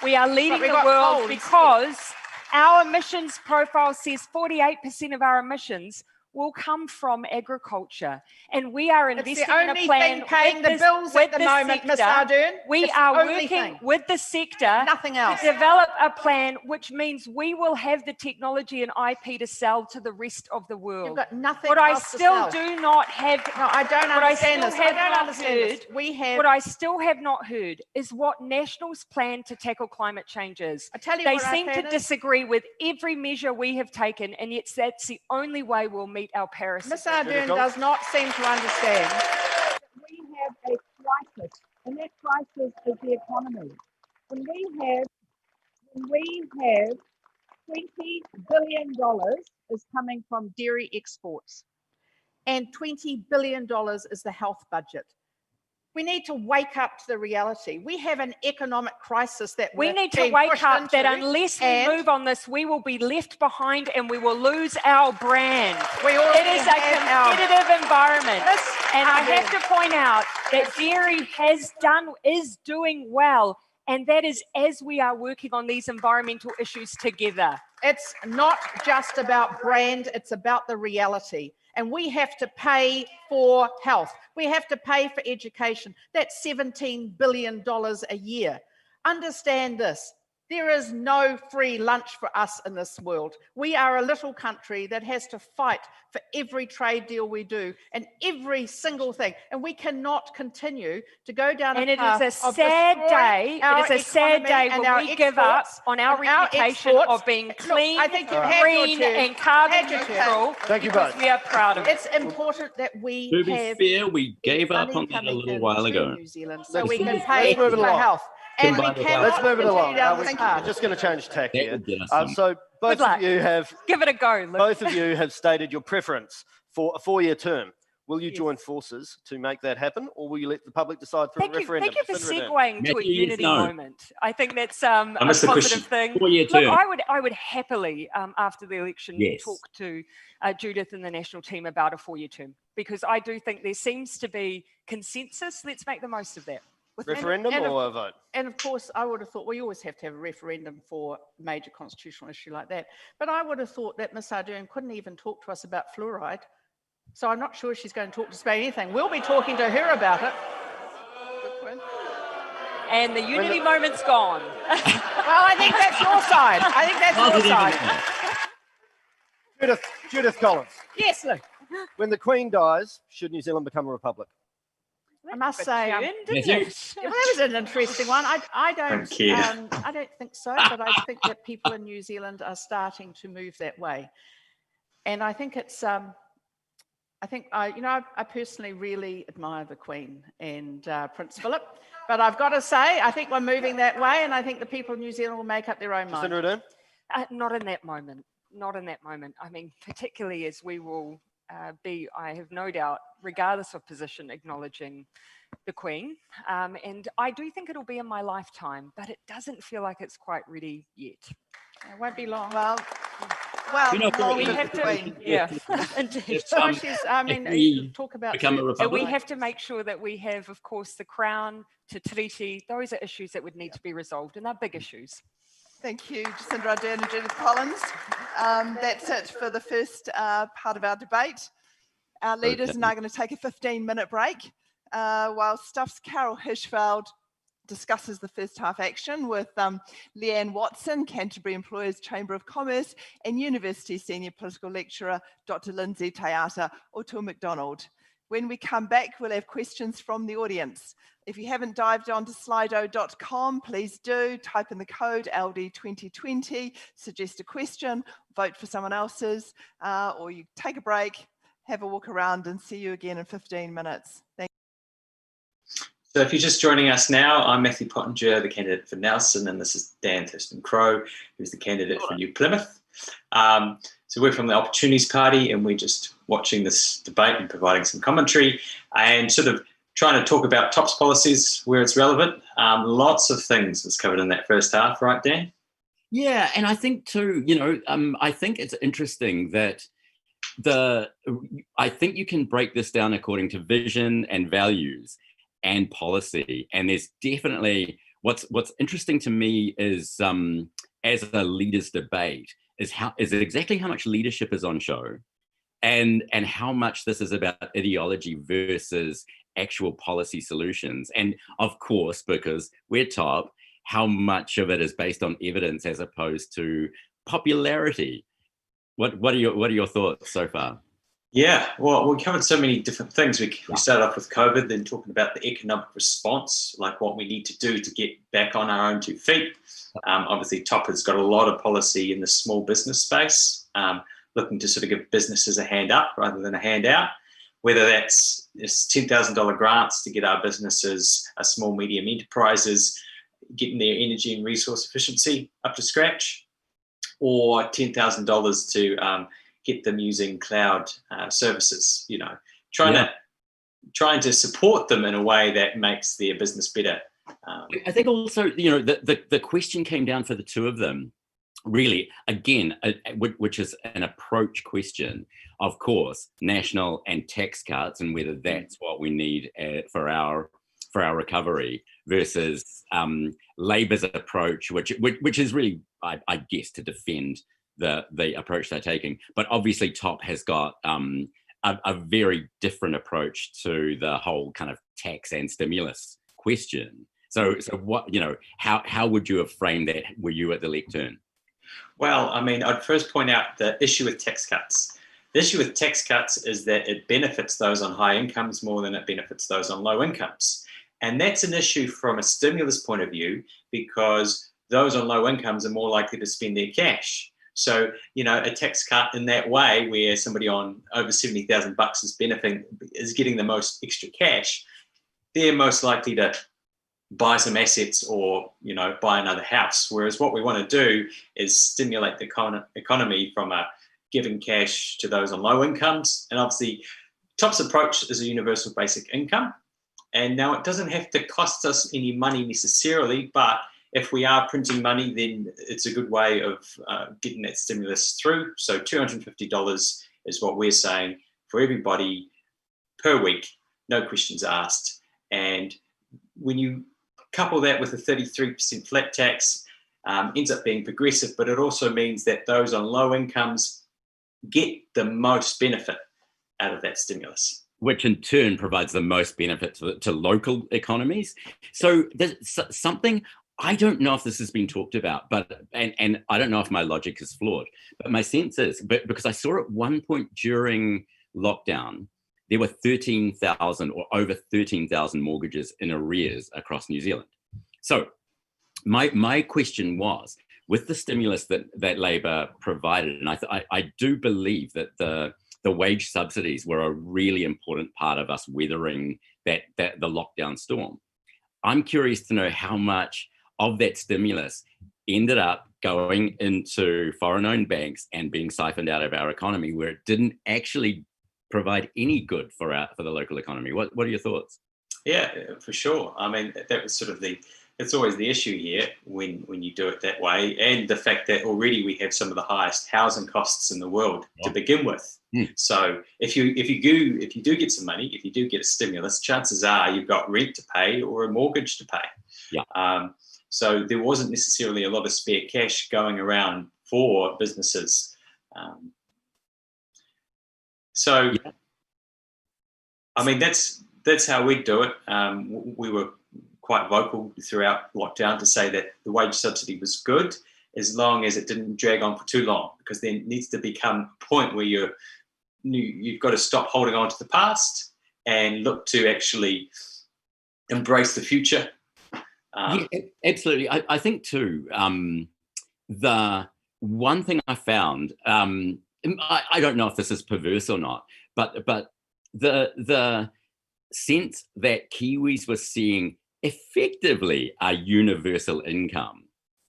We are leading the world because our emissions profile says 48% of our emissions will come from agriculture, and we are investing in a plan. It's the only thing paying the bills at the moment, Ms. Ardern. We are working with the sector to develop a plan which means we will have the technology and IP to sell to the rest of the world. You've got nothing what I else still to sell. do not have. No, I don't understand this. I don't understand this. What I still have not heard is what National's plan to tackle climate change is. I tell you they what seem our to plan is. disagree with every measure we have taken, and yet that's the only way we'll meet our Paris. Ms. Ardern does not seem to understand. We have a crisis, and that crisis is the economy. When we have $20 billion is coming from dairy exports, and $20 billion is the health budget. We need to wake up to the reality. We have an economic crisis that we need to wake up that unless we move on this, we will be left behind and we will lose our brand. It is a competitive environment. And I have to point out that dairy is doing well. And that is as we are working on these environmental issues together. It's not just about brand, it's about the reality. And we have to pay for health. We have to pay for education. That's $17 billion a year. Understand this. There is no free lunch for us in this world. We are a little country that has to fight for every trade deal we do and every single thing. And we cannot continue to go down a path it is a sad day. It is a sad day when we give up on our reputation of being clean, green, and carbon neutral. Thank you both. We are proud of it. It's important that we To be fair, we gave up on that a little while ago. New Zealand, so we can pay for health. And we cannot let's move it along. We're just going to change tack here. So both of you have give it a go. Luke. Both of you have stated your preference for a 4-year term. Will you join forces to make that happen, or will you let the public decide for a referendum? Thank you for segueing to a unity moment. I think that's a positive thing. Look, I would happily, after the election, talk to Judith and the national team about a 4-year term, because I do think there seems to be consensus. Let's make the most of that. Referendum or a vote? And of course, I would have thought, well, you always have to have a referendum for a major constitutional issue like that. But I would have thought that Ms. Ardern couldn't even talk to us about fluoride. So I'm not sure she's going to talk to us about anything. We'll be talking to her about it. And the unity moment's gone. Well, I think that's your side. I think that's your side. Judith Collins. Yes, Luke. When the Queen dies, should New Zealand become a republic? I must say, that was an interesting one. I don't think so, but I think that people in New Zealand are starting to move that way, and I think it's. I personally really admire the Queen and Prince Philip, but I've got to say, I think we're moving that way, and I think the people of New Zealand will make up their own mind. Jacinda Ardern? Not in that moment. Not in that moment. I mean, particularly as we will. I have no doubt, regardless of position, acknowledging the Queen. And I do think it'll be in my lifetime, but it doesn't feel like it's quite ready yet. It won't be long. Well, we have to, indeed. Talk about we have to make sure that we have, of course, the Crown, Te Tiriti. Those are issues that would need to be resolved, and they're big issues. Thank you, Jacinda Ardern and Judith Collins. That's it for the first part of our debate. Our leaders are now going to take a 15-minute break. while Stuff's Carol Hirschfeld discusses the first half action with Leanne Watson, Canterbury Employers Chamber of Commerce, and University Senior Political Lecturer, Dr. Lindsay Tayata O'Toole McDonald. When we come back, we'll have questions from the audience. If you haven't dived onto slido.com, please do type in the code LD2020, suggest a question, vote for someone else's, or you take a break, have a walk around, and see you again in 15 minutes. Thank you. So if you're just joining us now, I'm Mathew Pottinger, the candidate for Nelson, and this is Dan Thurston Crowe, who's the candidate for New Plymouth. So we're from the Opportunities Party, and we're just watching this debate and providing some commentary and sort of trying to talk about TOPS policies where it's relevant. Lots of things was covered in that first half, right, Dan? Yeah, and I think too, I think it's interesting that I think you can break this down according to vision and values and policy. And there's definitely what's interesting to me is as a leaders debate is exactly how much leadership is on show and how much this is about ideology versus actual policy solutions. And of course, because we're top, how much of it is based on evidence as opposed to popularity. What are your thoughts so far? Yeah, well, we covered so many different things. We started off with COVID, then talking about the economic response, like what we need to do to get back on our own 2 feet. Obviously, TOP has got a lot of policy in the small business space, looking to sort of give businesses a hand up rather than a handout, whether that's $10,000 grants to get our businesses, our small, medium enterprises, getting their energy and resource efficiency up to scratch, or $10,000 to get them using cloud services, trying to support them in a way that makes their business better. I think also, the question came down for the two of them, really, again, which is an approach question, of course, national and tax cuts and whether that's what we need for our recovery versus Labour's approach, which is really, I guess, to defend the approach they're taking. But obviously TOP has got a very different approach to the whole kind of tax and stimulus question. So what, how would you have framed that were you at the lectern? Well, I mean, I'd first point out the issue with tax cuts. The issue with tax cuts is that it benefits those on high incomes more than it benefits those on low incomes. And that's an issue from a stimulus point of view, because those on low incomes are more likely to spend their cash. So, a tax cut in that way, where somebody on over $70,000 is getting the most extra cash, they're most likely to buy some assets or, buy another house. Whereas what we want to do is stimulate the economy from giving cash to those on low incomes. And obviously, TOP's approach is a universal basic income. And now it doesn't have to cost us any money necessarily, but if we are printing money, then it's a good way of getting that stimulus through. So $250 is what we're saying for everybody per week, no questions asked. And when you couple that with a 33% flat tax, ends up being progressive, but it also means that those on low incomes get the most benefit out of that stimulus, which in turn provides the most benefit to local economies. So there's something, I don't know if this has been talked about, but and I don't know if my logic is flawed, but my sense is, because I saw at one point during lockdown, there were 13,000 or over 13,000 mortgages in arrears across New Zealand. So my question was, with the stimulus that Labour provided, and I do believe that the wage subsidies were a really important part of us weathering the lockdown storm. I'm curious to know how much of that stimulus ended up going into foreign-owned banks and being siphoned out of our economy, where it didn't actually provide any good for the local economy. What are your thoughts? Yeah, for sure. I mean, that was sort of it's always the issue here when you do it that way, and the fact that already we have some of the highest housing costs in the world to begin with. So if you do get some money, if you do get a stimulus, chances are you've got rent to pay or a mortgage to pay. Yeah. So there wasn't necessarily a lot of spare cash going around for businesses. I mean, that's that's how we do it. We were quite vocal throughout lockdown to say that the wage subsidy was good as long as it didn't drag on for too long, because there needs to become a point where you've got to stop holding on to the past and look to actually embrace the future. Yeah, absolutely. I think too, the one thing I found, I don't know if this is perverse or not, but the sense that Kiwis were seeing effectively a universal income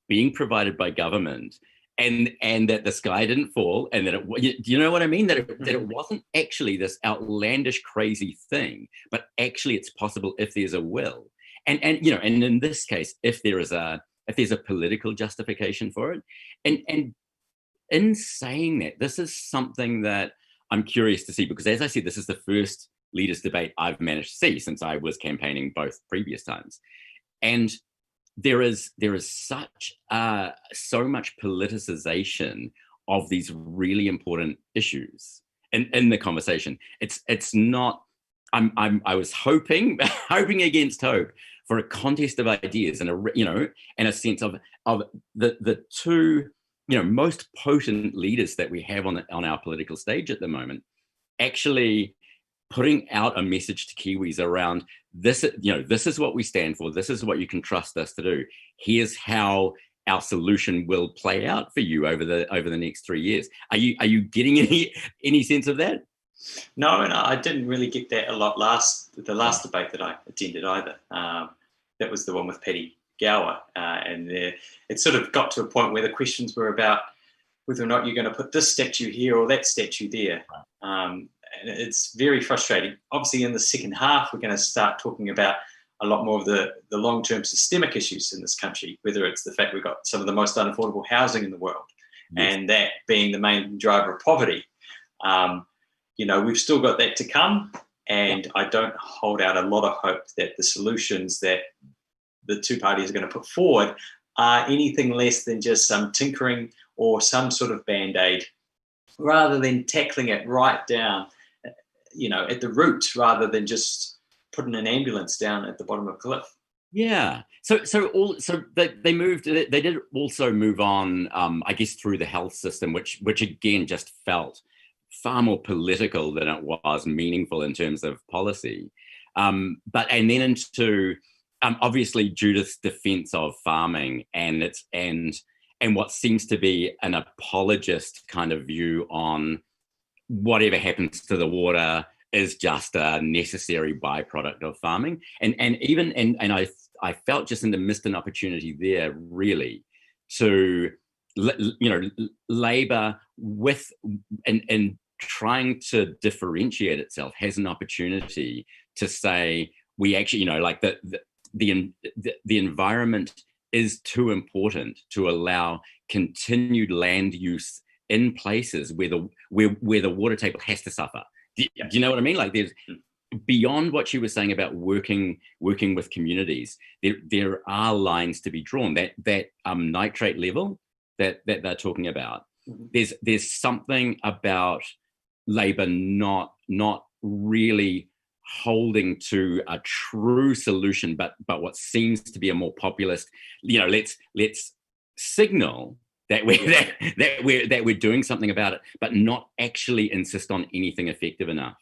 being provided by government, and that the sky didn't fall, and that do you know what I mean? That it wasn't actually this outlandish, crazy thing, but actually it's possible if there's a will, and in this case, if there's a political justification for it, and in saying that, this is something that I'm curious to see, because as I said, this is the first leaders debate I've managed to see since I was campaigning both previous times, and there is such so much politicization of these really important issues in the conversation. It's not. I was hoping against hope for a contest of ideas and a sense of the two most potent leaders that we have on our political stage at the moment, actually putting out a message to Kiwis around this, this is what we stand for. This is what you can trust us to do. Here's how our solution will play out for you over the next 3 years. Are you getting any sense of that? No, I didn't really get that a lot the last debate that I attended either. That was the one with Paddy Gower, and it sort of got to a point where the questions were about whether or not you're going to put this statue here or that statue there. And it's very frustrating. Obviously, in the second half, we're going to start talking about a lot more of the long-term systemic issues in this country, whether it's the fact we've got some of the most unaffordable housing in the world, yes, and that being the main driver of poverty. We've still got that to come, and I don't hold out a lot of hope that the solutions that the two parties are going to put forward are anything less than just some tinkering or some sort of band-aid, rather than tackling it right down at the root, rather than just putting an ambulance down at the bottom of a cliff. Yeah. So they moved. They did also move on, I guess, through the health system, which again just felt far more political than it was meaningful in terms of policy. And then into obviously Judith's defense of farming and what seems to be an apologist kind of view on whatever happens to the water is just a necessary byproduct of farming. And I felt Jacinda missed an opportunity there, really, to Labour with and trying to differentiate itself has an opportunity to say we actually the environment is too important to allow continued land use in places where the water table has to suffer. Do you know what I mean? Like, there's beyond what you were saying about working with communities, there are lines to be drawn. That nitrate level that they're talking about, there's something about Labour not really holding to a true solution, but what seems to be a more populist, let's signal that we're doing something about it, but not actually insist on anything effective enough.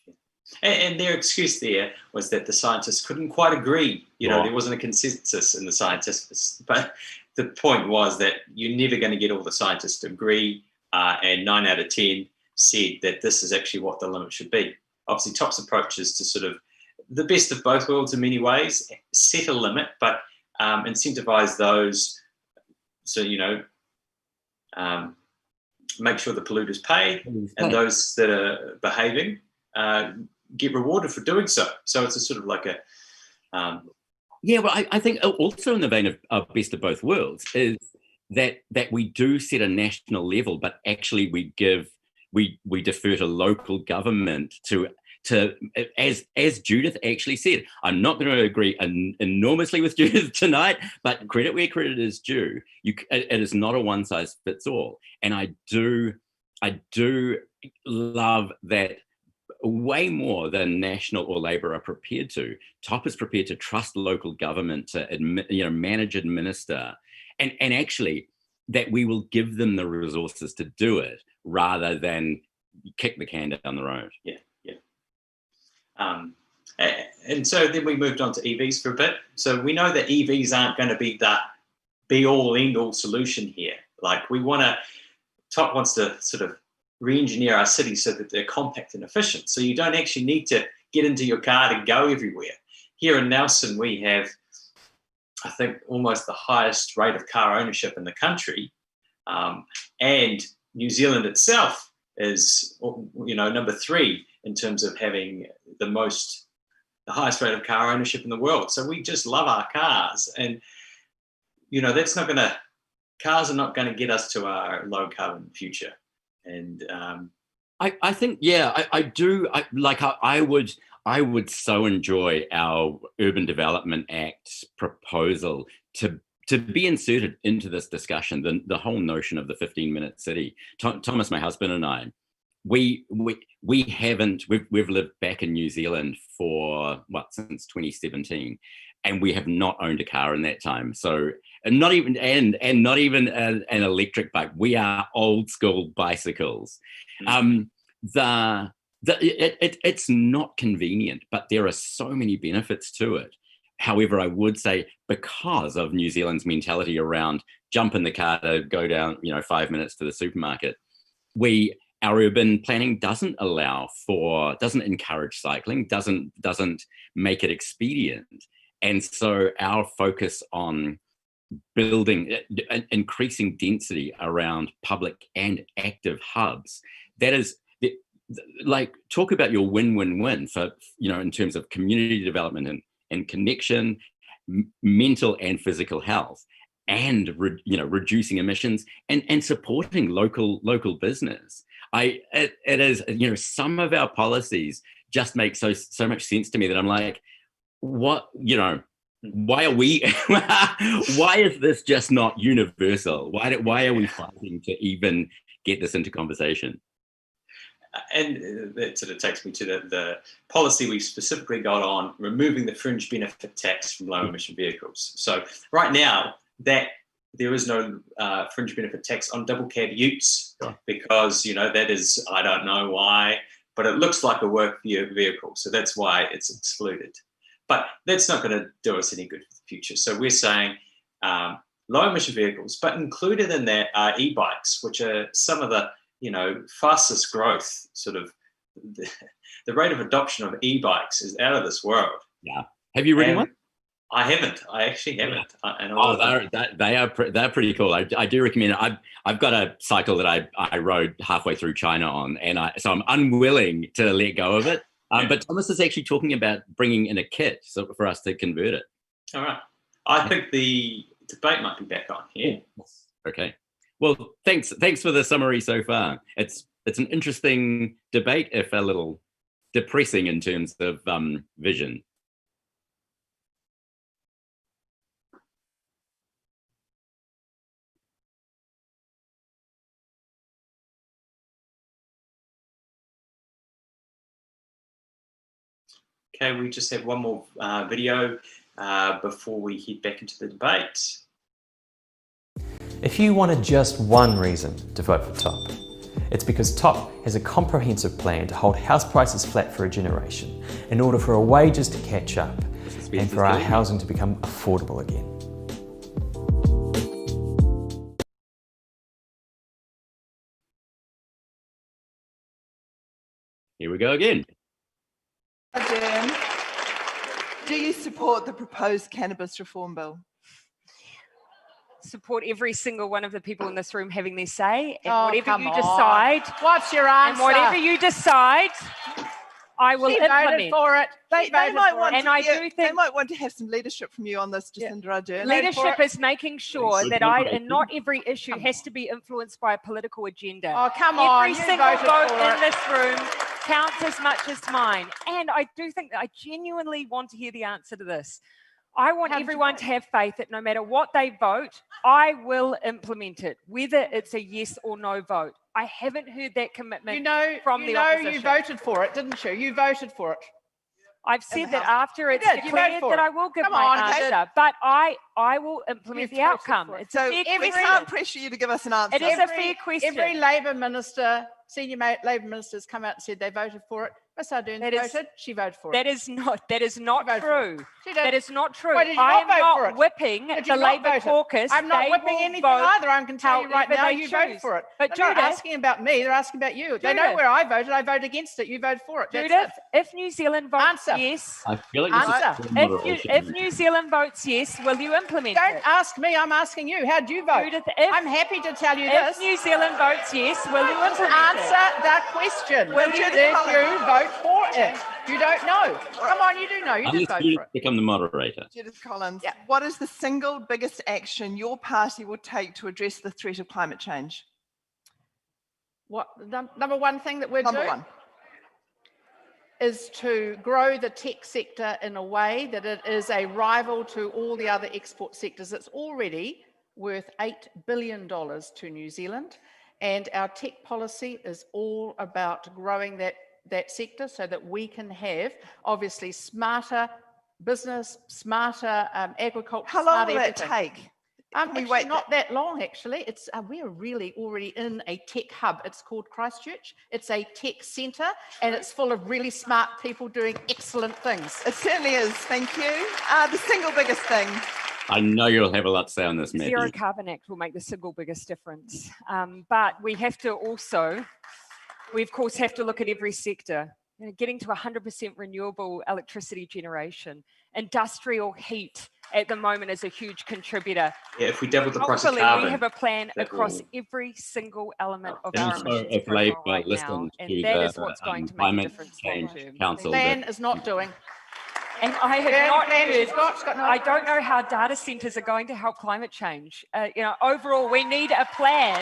And their excuse there was that the scientists couldn't quite agree. There wasn't a consensus in the scientists. But the point was that you're never going to get all the scientists to agree. And 9 out of 10 said that this is actually what the limit should be. Obviously, Top's approach is to sort of the best of both worlds in many ways, set a limit, but incentivize those. So, make sure the polluters pay, and those that are behaving get rewarded for doing so. So it's a sort of like a... I think also in the vein of best of both worlds is that we do set a national level, but actually we defer to local government to as Judith actually said. I'm not going to agree enormously with Judith tonight, but credit where credit is due. It is not a one size fits all, and I do love that way more than National or Labor are prepared to. Top is prepared to trust local government to manage, administer, and actually that we will give them the resources to do it rather than kick the can down the road. Yeah. And so then we moved on to EVs for a bit. So we know that EVs aren't going to be the be-all, end-all solution here. Like Top wants to sort of re-engineer our cities so that they're compact and efficient. So you don't actually need to get into your car to go everywhere. Here in Nelson, we have, I think, almost the highest rate of car ownership in the country. And New Zealand itself is, number 3 in terms of having the highest rate of car ownership in the world. So we just love our cars. And, cars are not going to get us to our low carbon future. And I think, I do. I would so enjoy our Urban Development Act proposal to be inserted into this discussion. The whole notion of the 15-minute city. Thomas, my husband, and I, we've lived back in New Zealand for since 2017, and we have not owned a car in that time. So. And not even an electric bike. We are old school bicycles. It's not convenient, but there are so many benefits to it. However, I would say because of New Zealand's mentality around jump in the car to go down, 5 minutes to the supermarket, our urban planning doesn't encourage cycling, doesn't make it expedient, and so our focus on building, increasing density around public and active hubs. That is, talk about your win-win-win for, in terms of community development and connection, mental and physical health, and, reducing emissions and supporting local business. It is, some of our policies just make so much sense to me that I'm like, what, why is this just not universal? Why are we fighting to even get this into conversation? And that sort of takes me to the policy we specifically got on removing the fringe benefit tax from low emission vehicles. So right now there is no fringe benefit tax on double cab utes because, that is, I don't know why, but it looks like a work vehicle. So that's why it's excluded. But that's not going to do us any good for the future. So we're saying low emission vehicles, but included in that are e-bikes, which are some of the, fastest growth, sort of the rate of adoption of e-bikes is out of this world. Yeah. Have you ridden one? I haven't. I actually haven't. They're pretty cool. I do recommend it. I've got a cycle that I rode halfway through China on, and so I'm unwilling to let go of it. But Thomas is actually talking about bringing in a kit for us to convert it. All right. I think the debate might be back on here. Okay. Well, thanks for the summary so far. It's an interesting debate, if a little depressing in terms of vision. Okay, we just have one more video before we head back into the debate. If you wanted just one reason to vote for Top, it's because Top has a comprehensive plan to hold house prices flat for a generation in order for our wages to catch up and for our housing to become affordable again. Here we go again. Ardern, do you support the proposed cannabis reform bill? Support every single one of the people in this room having their say, and whatever you decide. What's your answer? And whatever you decide, I will implement. Voted for it. They might want to have some leadership from you on this, Jacinda Ardern. Leadership is making sure that and not every issue has to be influenced by a political agenda. Oh, come on. Every single vote in this room counts as much as mine. And I do think that I genuinely want to hear the answer to this. I want everyone to have faith that no matter what they vote, I will implement it, whether it's a yes or no vote. I haven't heard that commitment from the opposition. You voted for it, didn't you? You voted for it. I've said that after it's declared that I will give my answer, but I will implement the outcome. It's so a fair we can't pressure you to give us an answer. It is a fair question. Every Labour minister, senior Labour ministers come out and said they voted for it. Miss Ardern voted, she voted for it. That is not true. That is not true. Why did you I'm not vote for not it? whipping the Labour caucus. I'm not whipping anything either. I can tell you right now, you voted for it. But they're not asking about me, they're asking about you. They know where I voted against it. You voted for it. Judith, if New Zealand votes yes, I feel like if New Zealand votes yes, will you implement it? Don't ask me, I'm asking you. How'd you vote? Judith, I'm happy to tell you this. If New Zealand votes yes, will you implement it? Answer that question. Did you vote for it? You don't know. Come on, you do know. You did vote for it. Become the moderator. Judith Collins, what is the single biggest action your party will take to address the threat of climate change? What number one thing that we're Number doing one is to grow the tech sector in a way that it is a rival to all the other export sectors. It's already worth $8 billion to New Zealand, and our tech policy is all about growing that sector so that we can have obviously smarter business, smarter agriculture. How long will that take? Actually, not that long, actually. It's we're really already in a tech hub. It's called Christchurch. It's a tech centre, and it's full of really smart people doing excellent things. It certainly is. Thank you. The single biggest thing. I know you'll have a lot to say on this, Mathew. Zero Carbon Act will make the single biggest difference. But we have to also, we of course have to look at every sector. You know, getting to 100% renewable electricity generation, industrial heat at the moment is a huge contributor. Yeah, if we double the price of Hopefully carbon, we have a plan across every single element of our emissions profile right now, and that is what's going to make a difference long term. Council Plan is not doing. And I have not heard, I don't know how data centres are going to help climate change. You know, overall, we need a plan.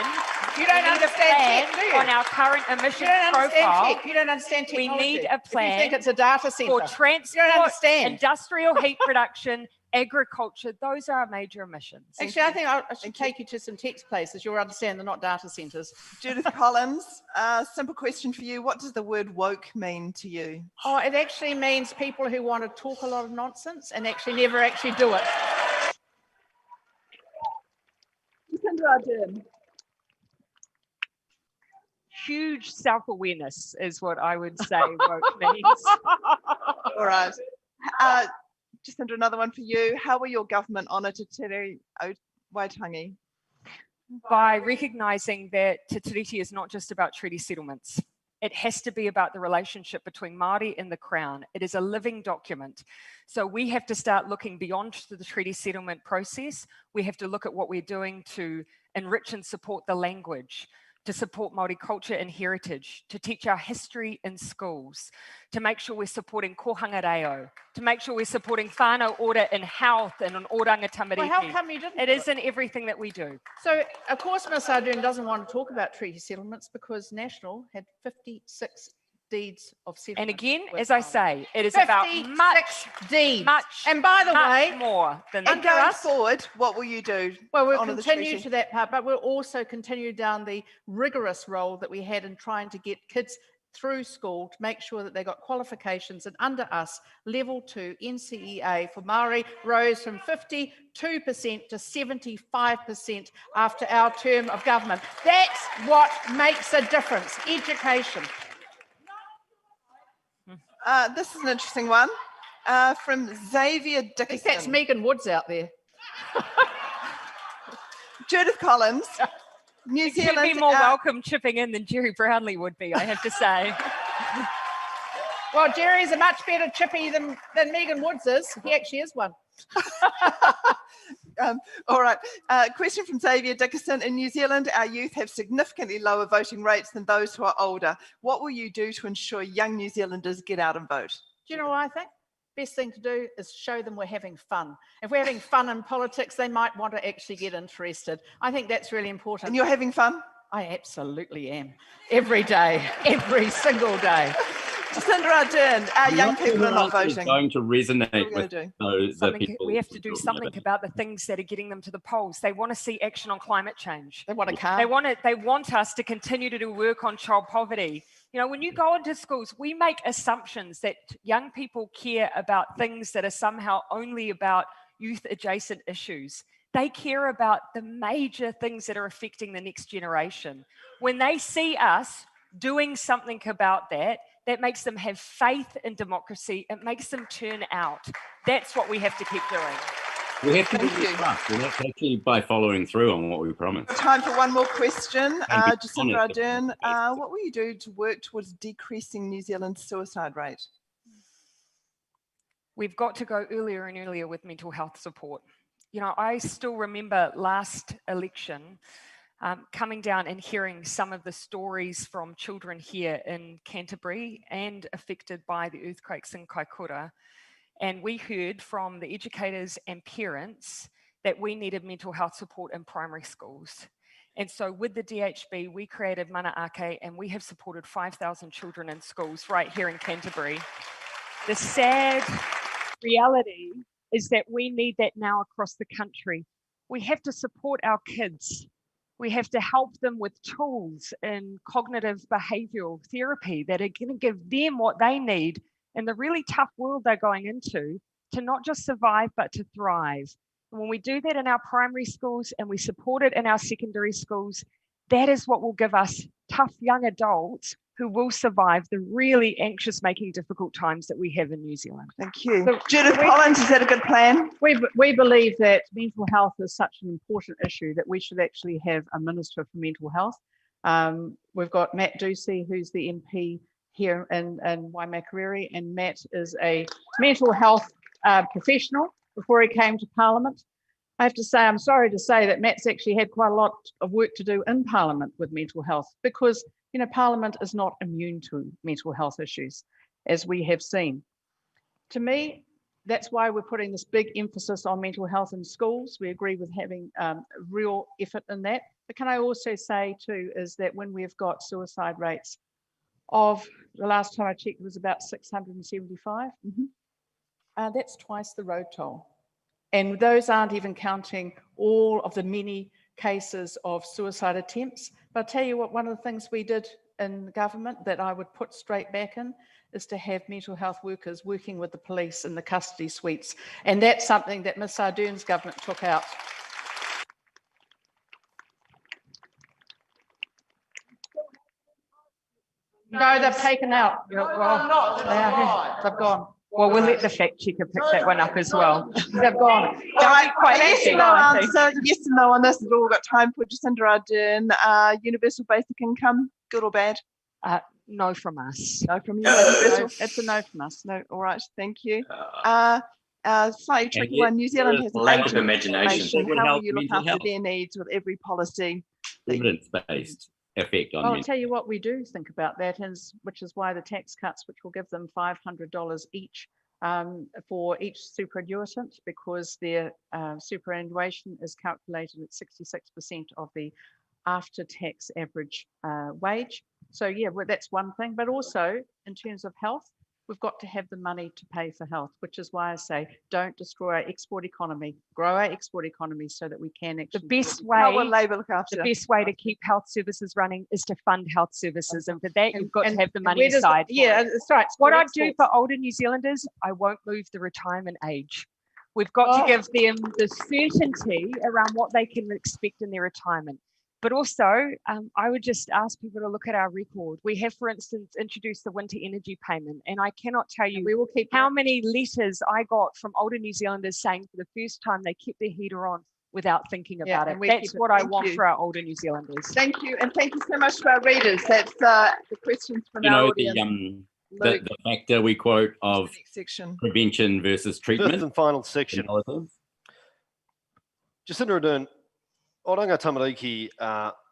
You don't understand tech, do you? On our current emission profile. You don't understand technology. We need a plan. If you think it's a data centre. For transport, industrial heat production, agriculture. Those are our major emissions. Actually, I think I should take you to some text places. You'll understand they're not data centres. Judith Collins, simple question for you. What does the word woke mean to you? Oh, it actually means people who want to talk a lot of nonsense and actually never actually do it. Jacinda Ardern. Huge self-awareness is what I would say woke means. All right. Jacinda, another one for you. How will your government honour Te Tiriti o Waitangi? By recognising that Te Tiriti is not just about treaty settlements. It has to be about the relationship between Māori and the Crown. It is a living document. So we have to start looking beyond the treaty settlement process. We have to look at what we're doing to enrich and support the language, to support Māori culture and heritage, to teach our history in schools, to make sure we're supporting kohanga reo, to make sure we're supporting whānau order in health and on oranga tamariki. Well, how come you didn't? It is in everything that we do. So, of course, Ms Ardern doesn't want to talk about treaty settlements because National had 56 deeds of settlement. And again, as I say, it is about much deeds. Much, and by the way, more than that. And going forward, what will you do? Well, we'll continue to that part, but we'll also continue down the rigorous role that we had in trying to get kids through school to make sure that they got qualifications. And under us, level 2 NCEA for Māori rose from 52% to 75% after our term of government. That's what makes a difference, education. This is an interesting one from Xavier Dickinson. That's Megan Woods out there. Judith Collins, New Zealand. You'd be more welcome chipping in than Jerry Brownlee would be, I have to say. Well, Jerry's a much better chippy than Megan Woods is. He actually is one. All right. Question from Xavier Dickinson. In New Zealand, our youth have significantly lower voting rates than those who are older. What will you do to ensure young New Zealanders get out and vote? Do you know what I think? Best thing to do is show them we're having fun. If we're having fun in politics, they might want to actually get interested. I think that's really important. And you're having fun? I absolutely am. Every day, every single day. Jacinda Ardern, our young people are not voting. Going to resonate What with are we those the people. We have to do something about the things that are getting them to the polls. They want to see action on climate change. They want a car. They want us to continue to do work on child poverty. You know, when you go into schools, we make assumptions that young people care about things that are somehow only about youth adjacent issues. They care about the major things that are affecting the next generation. When they see us doing something about that, that makes them have faith in democracy. It makes them turn out. That's what we have to keep doing. We have to do this trust. And that's actually by following through on what we promised. Time for one more question. Jacinda honest. Ardern, what will you do to work towards decreasing New Zealand's suicide rate? We've got to go earlier and earlier with mental health support. You know, I still remember last election coming down and hearing some of the stories from children here in Canterbury and affected by the earthquakes in Kaikoura. And we heard from the educators and parents that we needed mental health support in primary schools. And so with the DHB, we created Mana Ake, and we have supported 5,000 children in schools right here in Canterbury. The sad reality is that we need that now across the country. We have to support our kids. We have to help them with tools in cognitive behavioural therapy that are going to give them what they need in the really tough world they're going into to not just survive, but to thrive. And when we do that in our primary schools and we support it in our secondary schools, that is what will give us tough young adults who will survive the really anxious, making difficult times that we have in New Zealand. Thank you. So, Judith Collins, is that a good plan? We believe that mental health is such an important issue that we should actually have a Minister for Mental Health. We've got Matt Ducey, who's the MP here in Waimakariri, and Matt is a mental health professional before he came to Parliament. I have to say, I'm sorry to say that Matt's actually had quite a lot of work to do in Parliament with mental health because, you know, Parliament is not immune to mental health issues, as we have seen. To me, that's why we're putting this big emphasis on mental health in schools. We agree with having real effort in that. But can I also say too, is that when we've got suicide rates of, the last time I checked, it was about 675. That's twice the road toll. And those aren't even counting all of the many cases of suicide attempts. But I'll tell you what, one of the things we did in government that I would put straight back in is to have mental health workers working with the police in the custody suites. And that's something that Ms. Ardern's government took out. No, they've taken out. No, they've gone. Well, we'll let the fact checker pick that one up as well. They've gone. Yes and no answer. Yes and no on this is all we've got time for. Jacinda Ardern, universal basic income, good or bad? No from us. No from you. No, it's a no from us. No. All right. Thank you. Slightly tricky one. New Zealand has a lack of imagination. How will you look after their needs with every policy? Evidence-based effect on I'll tell you what we do think about that is, which is why the tax cuts, which will give them $500 each for each superannuitant, because their superannuation is calculated at 66% of the after-tax average wage. So yeah, well, that's one thing. But also in terms of health, we've got to have the money to pay for health, which is why I say don't destroy our export economy, grow our export economy so that we can actually. The best way to keep health services running is to fund health services, and for that you've got to have the money aside. Yeah, that's right. What I do for older New Zealanders, I won't move the retirement age. We've got to give them the certainty around what they can expect in their retirement. But also, I would just ask people to look at our record. We have, for instance, introduced the winter energy payment, and I cannot tell you how many letters I got from older New Zealanders saying for the first time they kept their heater on without thinking about it. That's what I want for our older New Zealanders. Thank you, and thank you so much to our readers. That's the questions from our audience. The factor we quote of prevention versus treatment. Fifth and final section. Jacinda Ardern, Oranga Tamariki,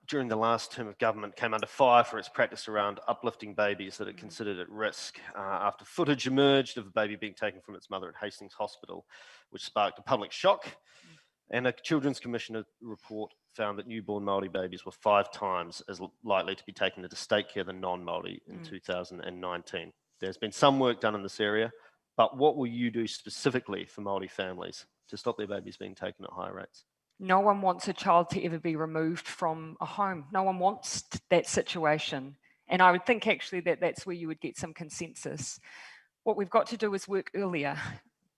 during the last term of government, came under fire for its practice around uplifting babies that it considered at risk after footage emerged of a baby being taken from its mother at Hastings Hospital, which sparked a public shock. And a Children's Commissioner report found that newborn Māori babies were 5 times as likely to be taken into state care than non-Māori in 2019. There's been some work done in this area, but what will you do specifically for Māori families to stop their babies being taken at higher rates? No one wants a child to ever be removed from a home. No one wants that situation. And I would think actually that that's where you would get some consensus. What we've got to do is work earlier.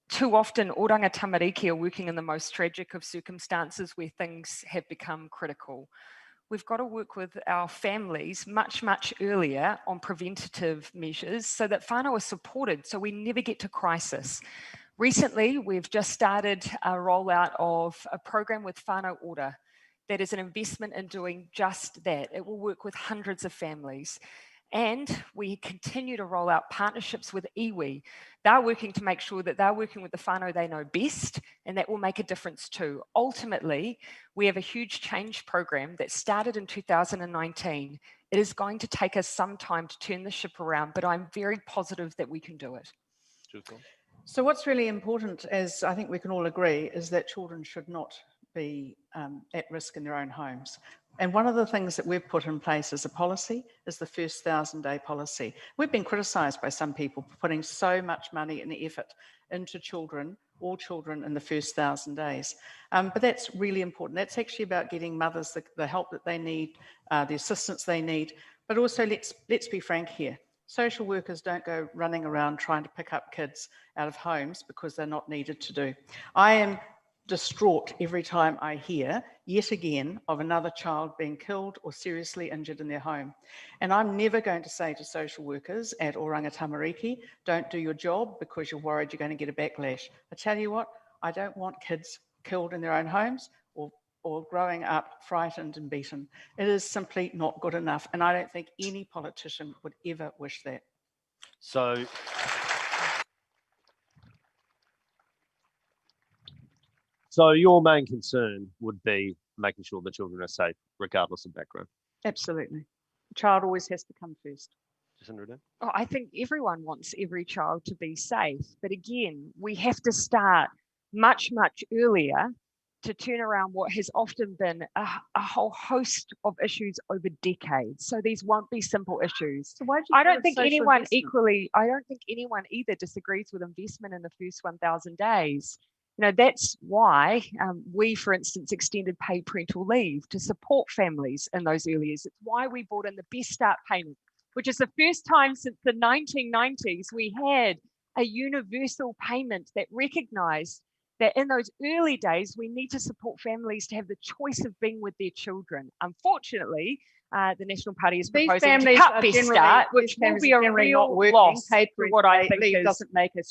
Too often, oranga tamariki are working in the most tragic of circumstances where things have become critical. We've got to work with our families much, much earlier on preventative measures so that whānau are supported, so we never get to crisis. Recently, we've just started a rollout of a program with whānau Order that is an investment in doing just that. It will work with hundreds of families. And we continue to roll out partnerships with iwi. They're working to make sure that they're working with the whānau they know best, and that will make a difference too. Ultimately, we have a huge change program that started in 2019. It is going to take us some time to turn the ship around, but I'm very positive that we can do it. So what's really important, as I think we can all agree, is that children should not be at risk in their own homes. And one of the things that we've put in place as a policy is the first 1,000-day policy. We've been criticised by some people for putting so much money and effort into children, all children in the first 1,000 days. But that's really important. That's actually about getting mothers the help that they need, the assistance they need. But also, let's be frank here. Social workers don't go running around trying to pick up kids out of homes because they're not needed to do. I am distraught every time I hear, yet again, of another child being killed or seriously injured in their home. And I'm never going to say to social workers at Oranga Tamariki, don't do your job because you're worried you're going to get a backlash. I tell you what, I don't want kids killed in their own homes or growing up frightened and beaten. It is simply not good enough. And I don't think any politician would ever wish that. So your main concern would be making sure the children are safe, regardless of background? Absolutely. The child always has to come first. Jacinda? Oh, I think everyone wants every child to be safe. But again, we have to start much, much earlier to turn around what has often been a whole host of issues over decades. So these won't be simple issues. So I don't think anyone either disagrees with investment in the first 1,000 days. You know, that's why we, for instance, extended paid parental leave to support families in those early years. It's why we brought in the Best Start payment, which is the first time since the 1990s we had a universal payment that recognised that in those early days, we need to support families to have the choice of being with their children. Unfortunately, the National Party is proposing to cut Best Start, which will be a real loss for what I think is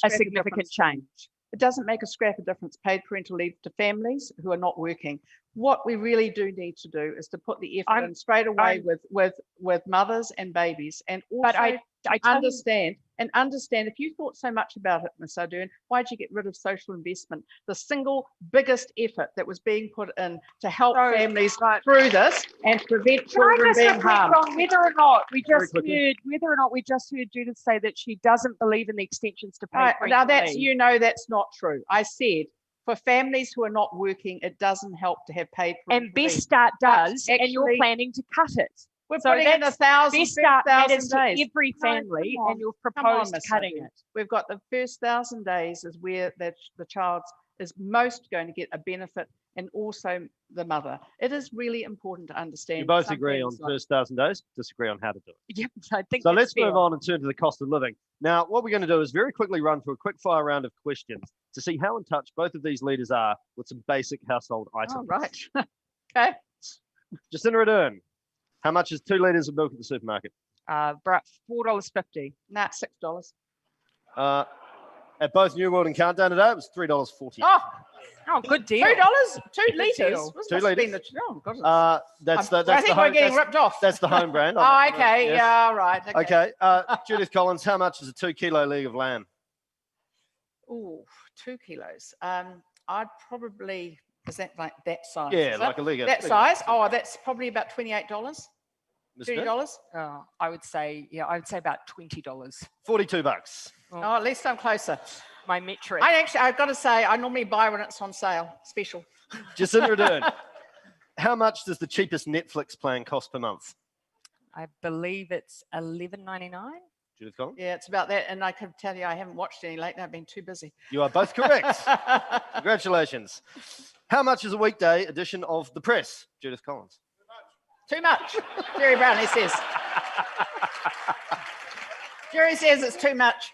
a significant change. It doesn't make a scrap of difference, paid parental leave to families who are not working. What we really do need to do is to put the effort in straight away with mothers and babies, and also understand, if you thought so much about it, Ms. Ardern, why'd you get rid of social investment? The single biggest effort that was being put in to help families through this and prevent children being harmed. Whether or not we just heard Judith say that she doesn't believe in the extensions to paid parental now leave. That's not true. I said, for families who are not working, it doesn't help to have paid parental leave. And Best Start does, and you're planning to cut it. We're putting in 1,000 Best Start matters to days. every family, and you've proposed cutting it. We've got the first 1,000 days is where the child is most going to get a benefit, and also the mother. It is really important to understand. You both agree on first 1,000 days, disagree on how to do it. Yep, I think so. Let's move on and turn to the cost of living. Now, what we're going to do is very quickly run through a quick fire round of questions to see how in touch both of these leaders are with some basic household items. Oh, right. Okay. Jacinda Ardern, how much is 2 litres of milk at the supermarket? $4.50. Nah, $6. At both New World and Countdown today, it was $3.40. Oh, good deal. $2? 2 litres? 2 litres. I think we're getting ripped off. That's the home brand. Oh, okay. Yes. Yeah, right. Okay. Judith Collins, how much is a 2 kilo leg of lamb? Oh, 2 kilos. I'd probably, is that like that size? Yeah, like a leg. That size? Oh, that's probably about $28. $30? Oh, I would say about $20. $42. Oh, at least I'm closer. My metric. I've got to say, I normally buy when it's on sale, special. Jacinda Ardern, how much does the cheapest Netflix plan cost per month? I believe it's $11.99. Judith Collins? Yeah, it's about that. And I can tell you, I haven't watched any lately. I've been too busy. You are both correct. Congratulations. How much is a weekday edition of The Press, Judith Collins? Too much. Jerry Brownlee says. Jerry says it's too much.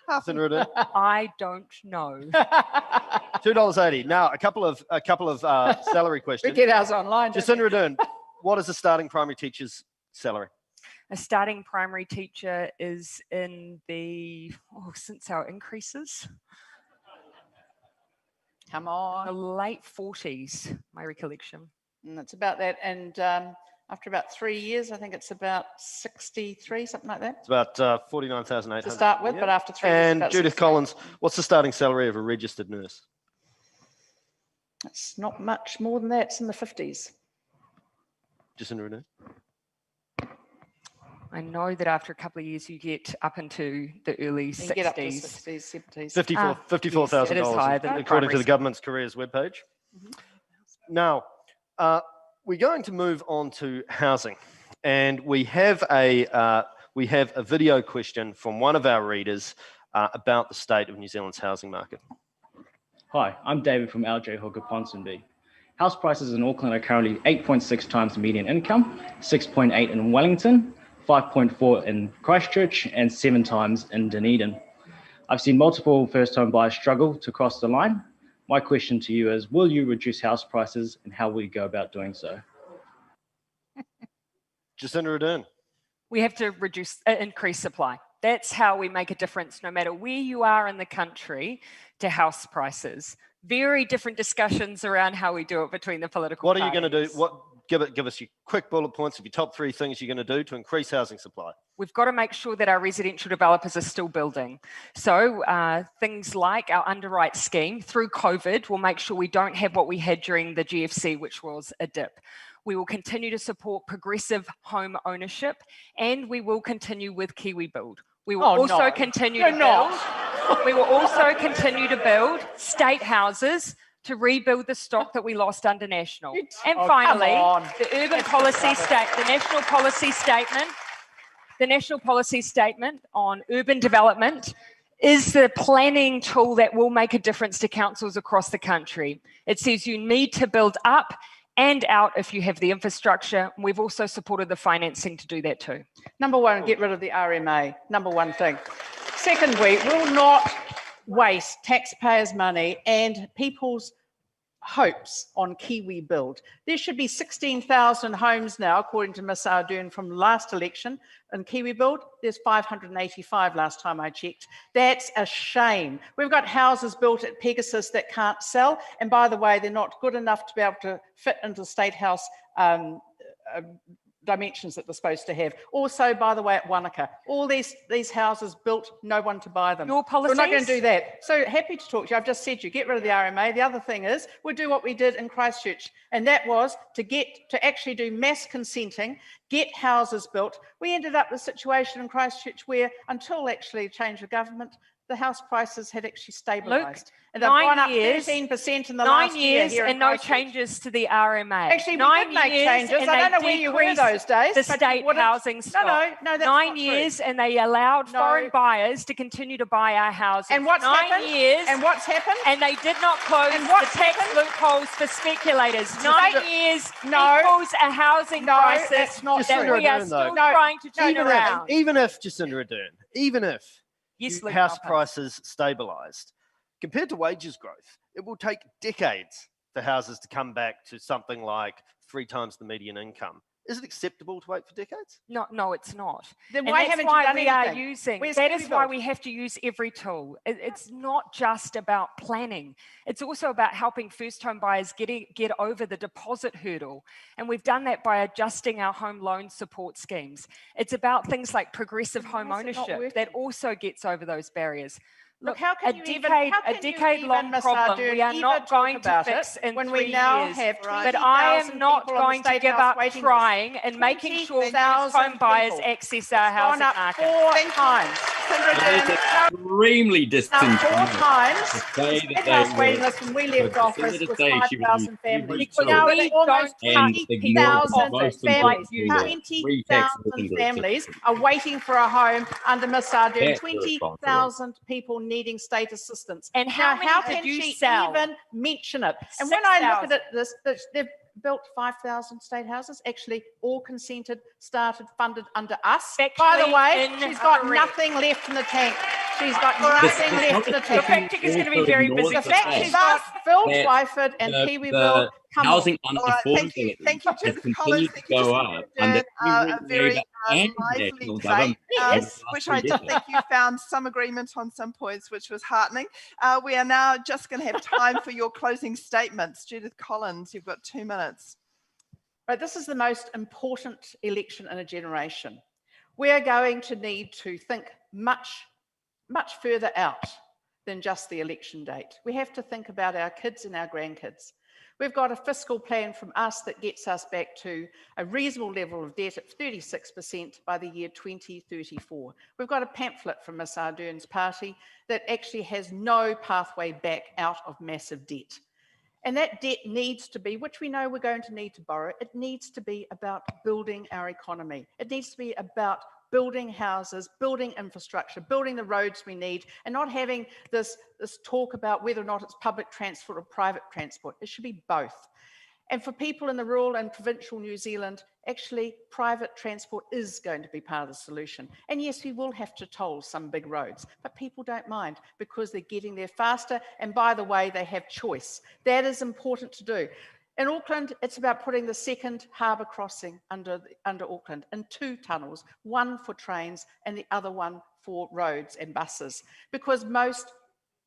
Jacinda Ardern? I don't know. $2.80. Now, a couple of salary We questions. get ours online. don't Jacinda Ardern, what is a starting primary teacher's salary? A starting primary teacher is in the, since our increases, we? Come on. the late 40s, my recollection. And it's about that. And after about 3 years, I think it's about 63, something like that. It's about 49,800. To start with, but after 3 years. And about Judith 63. Collins, what's the starting salary of a registered nurse? It's not much more than that. It's in the 50s. Jacinda Ardern? I know that after a couple of years, you get up into the early You 60s. can get up to 60s, 70s. $54,000, yes, it is higher than according to primary the government's careers webpage. Now, we're going to move on to housing, and we have a video question from one of our readers about the state of New Zealand's housing market. Hi, I'm David from LJ Hooker Ponsonby. House prices in Auckland are currently 8.6 times the median income, 6.8 in Wellington, 5.4 in Christchurch, and 7 times in Dunedin. I've seen multiple first-home buyers struggle to cross the line. My question to you is, will you reduce house prices, and how will you go about doing so? Jacinda Ardern. We have to increase supply. That's how we make a difference, no matter where you are in the country, to house prices. Very different discussions around how we do it between the political What are you going to parties. do? Give us your quick bullet points of your top 3 things you're going to do to increase housing supply. We've got to make sure that our residential developers are still building. So things like our underwrite scheme through COVID will make sure we don't have what we had during the GFC, which was a dip. We will continue to support progressive home ownership, and we will continue with Kiwi Build. We will also continue to build. We will also continue to build state houses to rebuild the stock that we lost under National. And finally, the urban policy the national policy statement on urban development is the planning tool that will make a difference to councils across the country. It says you need to build up and out if you have the infrastructure. We've also supported the financing to do that too. Number one, get rid of the RMA. Number one thing. Second, we will not waste taxpayers' money and people's hopes on Kiwi Build. There should be 16,000 homes now, according to Ms. Ardern from the last election. In Kiwi Build, there's 585 last time I checked. That's a shame. We've got houses built at Pegasus that can't sell. And by the way, they're not good enough to be able to fit into the State House dimensions that they're supposed to have. Also, by the way, at Wanaka, all these houses built, no one to buy them. Your policies? We're not going to do that. So happy to talk to you. I've just said you get rid of the RMA. The other thing is we'll do what we did in Christchurch, and that was to actually do mass consenting, get houses built. We ended up with a situation in Christchurch where, until actually change of government, the house prices had actually stabilised. And they've gone up 13% in the last year. 9 years and no changes to the RMA. Actually, we did make changes. I don't know where you were those days. The state housing stock. No, that's 9 not years true. And they allowed foreign buyers to continue to buy our houses. And what's 9 happened? years. And what's happened? And they did not close the tax loopholes for speculators. 9 years equals a housing crisis that's not that true. we are still trying to turn around. Even if, Jacinda Ardern, even if Yes, house prices stabilised, compared to wages growth, it will take decades for houses to come back to something like 3 times the median income. Is it acceptable to wait for decades? No, it's not. Then And why that's haven't you why done we are anything? using. Where's That Kiwi is why Build? we have to use every tool. It's not just about planning. It's also about helping first home buyers get over the deposit hurdle. And we've done that by adjusting our home loan support schemes. It's about things like progressive home ownership that also gets over those barriers. Look, how can a you decade-long problem we are not going to fix in when 3 we now years. have But I am not going to give up trying and making sure first home buyers access our housing market. 4 times. It is extremely Now, disingenuous 4 times, to the say State that they House waiting were- list when we left for office Jacinda to was say she would 5,000 use every families. tool Now we it's almost don't and 20,000 ignore most families. importantly the 20,000 working groups. families are waiting for a home under Miss Ardern. That's irresponsible. 20,000 people needing state assistance. And how Now, many how did can you she sell? even mention it? And when I look 6,000. at it, they've built 5,000 state houses, actually all consented, started, funded under us. By the way, she's got nothing left in the tank. She's got nothing left in the tank. Factic is going to be very busy. The fact she's got Phil that Twyford and Kiwi Bill, come housing on. unaffordability Thank you, has Judith continued Collins. to Thank you, go Jacinda up under Ardern, every a very Labour and lively National debate, government. which I did think you found some agreement on some points, which was heartening. We are now just going to have time for your closing statements. Judith Collins, you've got 2 minutes. Right, this is the most important election in a generation. We are going to need to think much further out than just the election date. We have to think about our kids and our grandkids. We've got a fiscal plan from us that gets us back to a reasonable level of debt at 36% by the year 2034. We've got a pamphlet from Miss Ardern's party that actually has no pathway back out of massive debt. And that debt needs to be, which we know we're going to need to borrow, it needs to be about building our economy. It needs to be about building houses, building infrastructure, building the roads we need, and not having this talk about whether or not it's public transport or private transport. It should be both. And for people in the rural and provincial New Zealand, actually private transport is going to be part of the solution. And yes, we will have to toll some big roads, but people don't mind because they're getting there faster. And by the way, they have choice. That is important to do. In Auckland, it's about putting the second harbour crossing under Auckland in 2 tunnels, one for trains and the other one for roads and buses, because most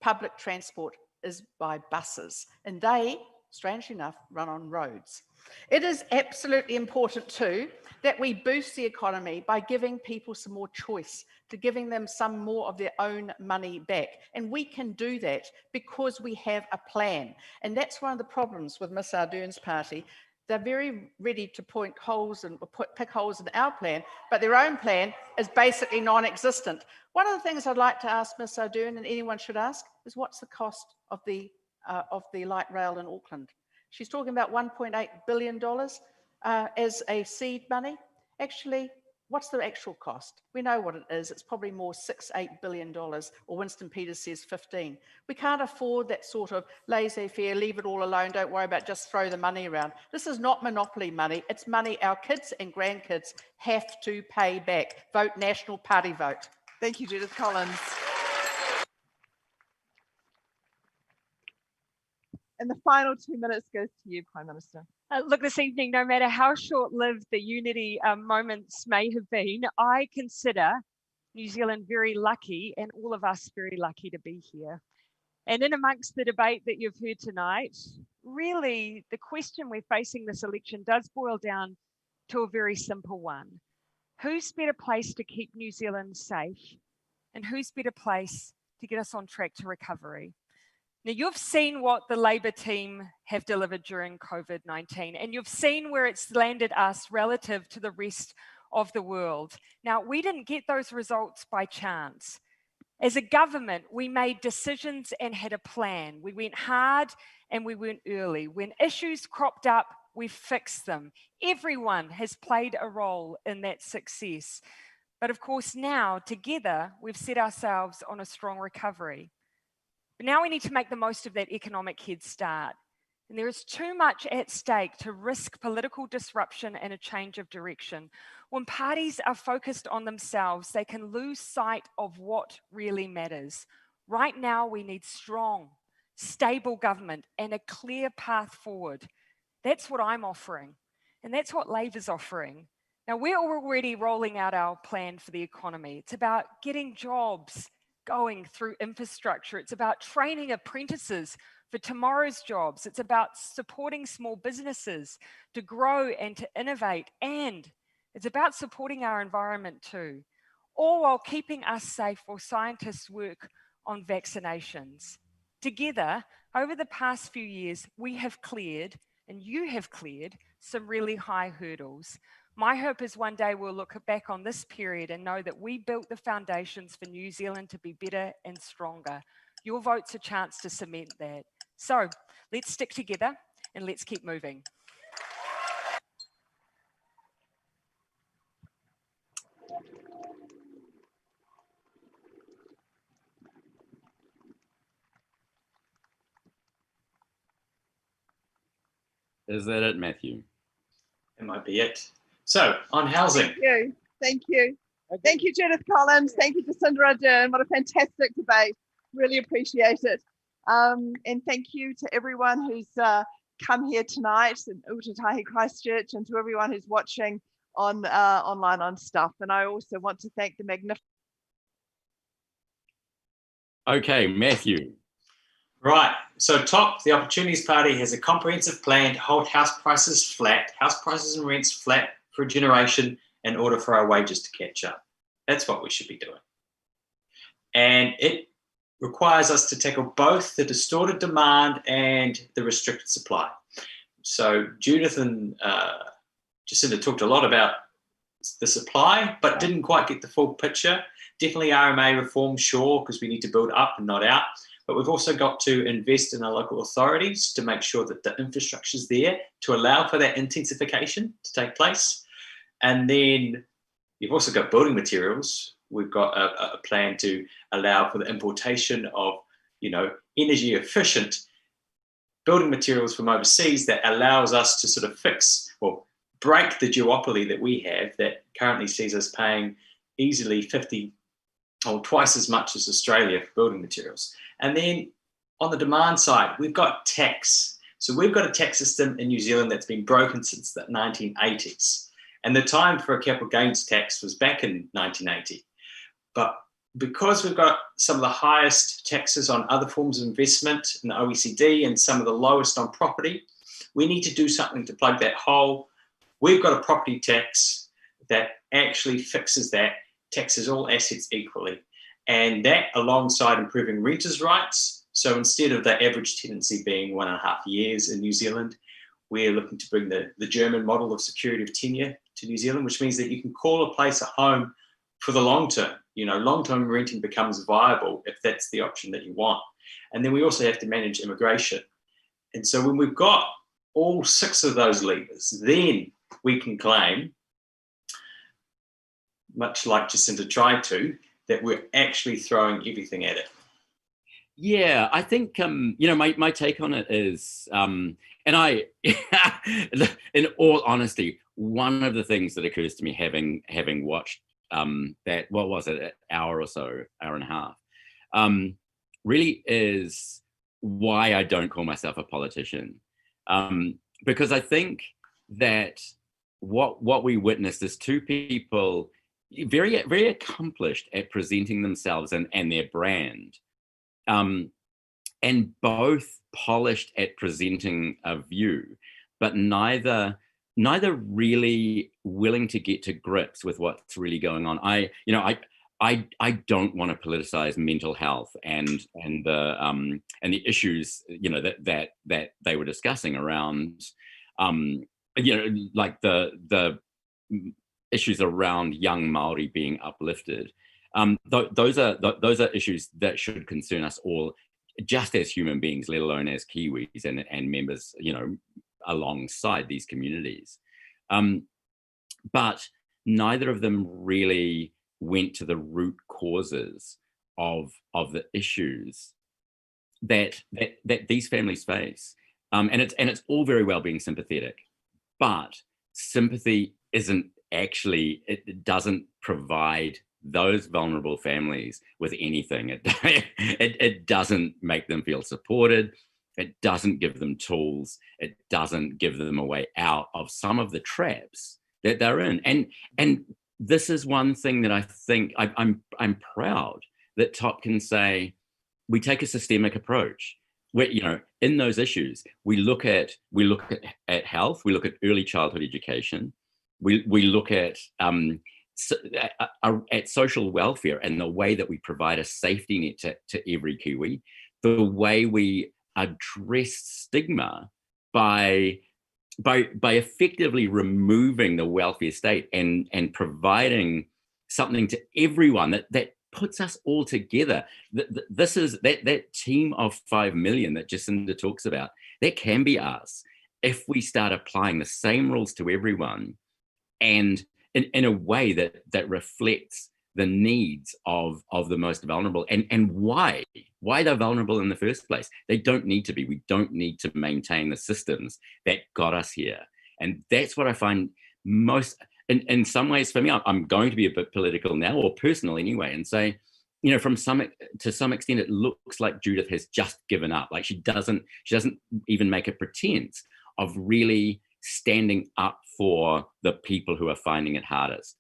public transport is by buses, and they, strangely enough, run on roads. It is absolutely important too that we boost the economy by giving people some more choice, to giving them some more of their own money back. And we can do that because we have a plan. And that's one of the problems with Miss Ardern's party. They're very ready to point holes and pick holes in our plan, but their own plan is basically non-existent. One of the things I'd like to ask Miss Ardern, and anyone should ask, is what's the cost of the light rail in Auckland? She's talking about $1.8 billion as a seed money. Actually, what's the actual cost? We know what it is. It's probably more $6-8 billion, or Winston Peters says 15. We can't afford that sort of laissez-faire, leave it all alone, don't worry about, just throw the money around. This is not monopoly money. It's money our kids and grandkids have to pay back. Vote National Party vote. Thank you, Judith Collins. And the final 2 minutes goes to you, Prime Minister. Look, this evening, no matter how short-lived the unity moments may have been, I consider New Zealand very lucky, and all of us very lucky to be here. And in amongst the debate that you've heard tonight, really the question we're facing this election does boil down to a very simple one. Who's better placed to keep New Zealand safe, and who's better placed to get us on track to recovery? Now, you've seen what the Labour team have delivered during COVID-19, and you've seen where it's landed us relative to the rest of the world. Now, we didn't get those results by chance. As a government, we made decisions and had a plan. We went hard and we went early. When issues cropped up, we fixed them. Everyone has played a role in that success. But of course, now, together, we've set ourselves on a strong recovery. But now we need to make the most of that economic head start. And there is too much at stake to risk political disruption and a change of direction. When parties are focused on themselves, they can lose sight of what really matters. Right now, we need strong, stable government and a clear path forward. That's what I'm offering. And that's what Labour's offering. Now, we're already rolling out our plan for the economy. It's about getting jobs going through infrastructure. It's about training apprentices for tomorrow's jobs. It's about supporting small businesses to grow and to innovate. And it's about supporting our environment too, all while keeping us safe while scientists work on vaccinations. Together, over the past few years, we have cleared, and you have cleared, some really high hurdles. My hope is one day we'll look back on this period and know that we built the foundations for New Zealand to be better and stronger. Your vote's a chance to cement that. So let's stick together and let's keep moving. Is that it, Matthew? It might be it. So on housing. Thank you. Thank you. Thank you, Judith Collins. Thank you, Jacinda Ardern. What a fantastic debate. Really appreciate it. And thank you to everyone who's come here tonight in Utautahi, Christchurch, and to everyone who's watching on online on Stuff. And I also want to thank the magnificent. Okay, Matthew. Right. So TOP, the Opportunities Party, has a comprehensive plan to hold house prices flat, house prices and rents flat for a generation in order for our wages to catch up. That's what we should be doing. And it requires us to tackle both the distorted demand and the restricted supply. So Judith and Jacinda talked a lot about the supply, but didn't quite get the full picture. Definitely RMA reform, sure, because we need to build up and not out. But we've also got to invest in our local authorities to make sure that the infrastructure is there to allow for that intensification to take place. And then you've also got building materials. We've got a plan to allow for the importation of, energy efficient building materials from overseas that allows us to sort of fix or break the duopoly that we have that currently sees us paying easily 50 or twice as much as Australia for building materials. And then on the demand side, we've got tax. So we've got a tax system in New Zealand that's been broken since the 1980s. And the time for a capital gains tax was back in 1980. But because we've got some of the highest taxes on other forms of investment in the OECD and some of the lowest on property, we need to do something to plug that hole. We've got a property tax that actually fixes that, taxes all assets equally. And that alongside improving renters' rights. So instead of the average tenancy being 1.5 years in New Zealand, we're looking to bring the German model of security of tenure to New Zealand, which means that you can call a place a home for the long term. Long-term renting becomes viable if that's the option that you want. And then we also have to manage immigration. And so when we've got all 6 of those levers, then we can claim, much like Jacinda tried to, that we're actually throwing everything at it. Yeah, I think, my take on it is, and I, in all honesty, one of the things that occurs to me having watched that, what was it, an hour or so, hour and a half, really is why I don't call myself a politician. Because I think that what we witnessed is 2 people very, very accomplished at presenting themselves and their brand, and both polished at presenting a view, but neither really willing to get to grips with what's really going on. I don't want to politicize mental health and the issues that they were discussing around like the issues around young Māori being uplifted. Those are issues that should concern us all, just as human beings, let alone as Kiwis and members, alongside these communities. But neither of them really went to the root causes of the issues that these families face. And it's all very well being sympathetic, but sympathy it doesn't provide those vulnerable families with anything. It doesn't make them feel supported. It doesn't give them tools. It doesn't give them a way out of some of the traps that they're in. And this is one thing that I think I'm proud that TOP can say, we take a systemic approach. Where, in those issues, we look at health, we look at early childhood education, we look at social welfare and the way that we provide a safety net to every Kiwi, the way we address stigma by by effectively removing the welfare state and providing something to everyone that puts us all together. This is that team of 5 million that Jacinda talks about. That can be us if we start applying the same rules to everyone, and in a way that reflects the needs of the most vulnerable, and why they're vulnerable in the first place. They don't need to be. We don't need to maintain the systems that got us here. And that's what I find most, in some ways for me, I'm going to be a bit political now, or personal anyway, and say, you know, to some extent, it looks like Judith has just given up. Like she doesn't even make a pretense of really standing up for the people who are finding it hardest.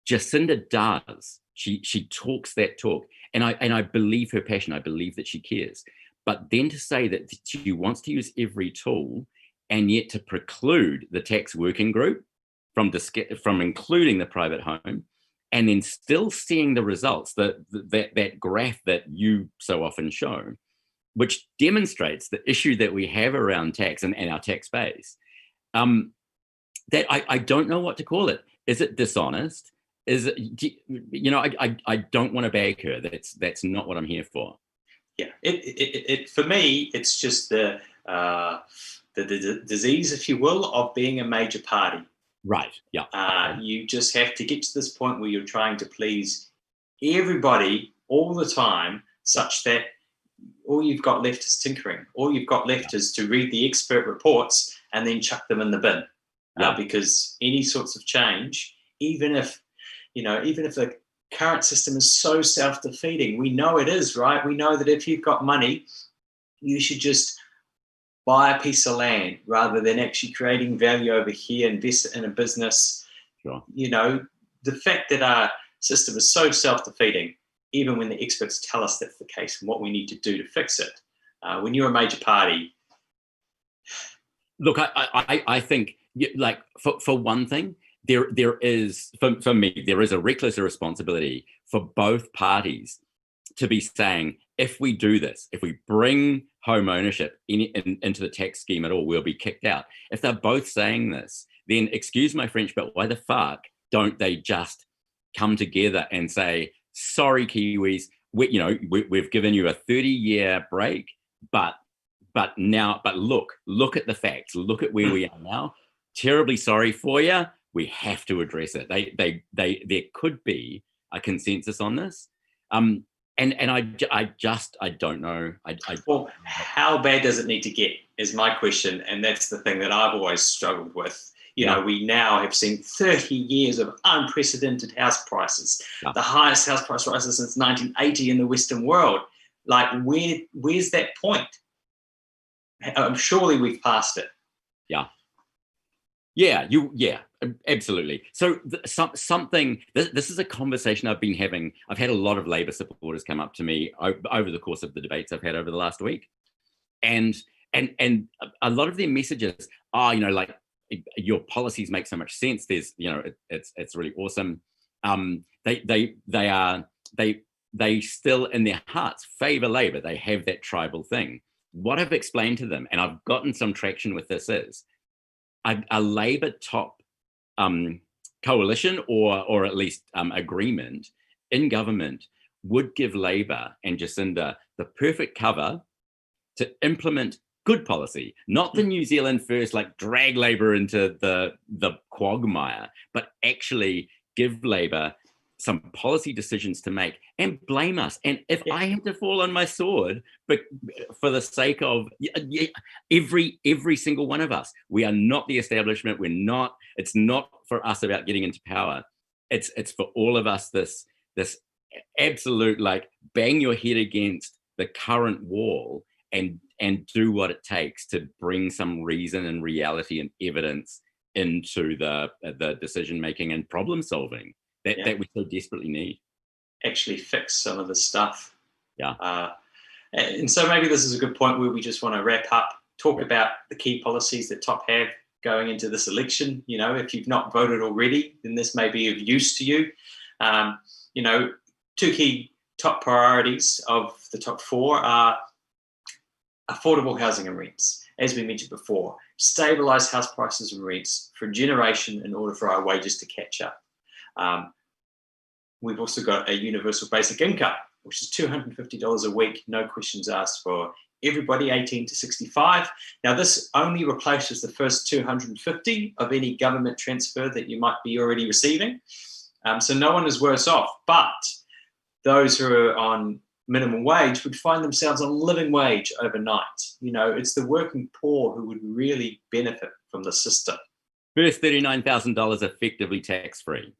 Jacinda does. She talks that talk, and I believe her passion. I believe that she cares. But then to say that she wants to use every tool, and yet to preclude the tax working group from including the private home, and then still seeing the results, that graph that you so often show, which demonstrates the issue that we have around tax and our tax base, that I don't know what to call it. Is it dishonest? Is it, you know, I don't want to bag her. That's not what I'm here for. Yeah, it for me, it's just the disease, if you will, of being a major party. Right. Yeah. You just have to get to this point where you're trying to please everybody all the time, such that all you've got left is tinkering. All you've got left is to read the expert reports and then chuck them in the bin. Because any sorts of change, even if the current system is so self-defeating, we know it is, right? We know that if you've got money, you should just buy a piece of land rather than actually creating value over here, invest it in a business. Sure. You know, the fact that our system is so self-defeating, even when the experts tell us that's the case and what we need to do to fix it. When you're a major party. Look, I think, like, for one thing, there is, for me, there is a reckless responsibility for both parties to be saying, if we do this, if we bring home ownership into the tax scheme at all, we'll be kicked out. If they're both saying this, then excuse my French, but why the fuck don't they just come together and say, sorry, Kiwis, we've given you a 30-year break, but look at the facts, look at where we are now. Terribly sorry for you. We have to address it. There could be a consensus on this. And I don't know. Well, how bad does it need to get is my question. And that's the thing that I've always struggled with. You know, we now have seen 30 years of unprecedented house prices, the highest house price rises since 1980 in the Western world. Like, where's that point? Surely we've passed it. Yeah, absolutely. So this is a conversation I've been having. I've had a lot of Labour supporters come up to me over the course of the debates I've had over the last week. And a lot of their messages are, like, your policies make so much sense. There's, it's really awesome. They still in their hearts favour Labour. They have that tribal thing. What I've explained to them, and I've gotten some traction with this, is a Labour top coalition or at least agreement in government would give Labour and Jacinda the perfect cover to implement good policy, not the New Zealand first, like drag Labour into the quagmire, but actually give Labour some policy decisions to make and blame us. And if I have to fall on my sword, but for the sake of every single one of us, we are not the establishment. It's not for us about getting into power. It's for all of us, this absolute, like, bang your head against the current wall and do what it takes to bring some reason and reality and evidence into the decision making and problem solving that we so desperately need. Actually fix some of the stuff. Yeah. And so maybe this is a good point where we just want to wrap up, talk about the key policies that TOP have going into this election. If you've not voted already, then this may be of use to you. Two key top priorities of the top four are affordable housing and rents. as we mentioned before, stabilise house prices and rents for a generation in order for our wages to catch up. We've also got a universal basic income, which is $250 a week, no questions asked, for everybody 18 to 65. Now, this only replaces the first $250 of any government transfer that you might be already receiving. So no one is worse off, but those who are on minimum wage would find themselves on living wage overnight. You know, it's the working poor who would really benefit from the system. First $39,000 effectively tax-free.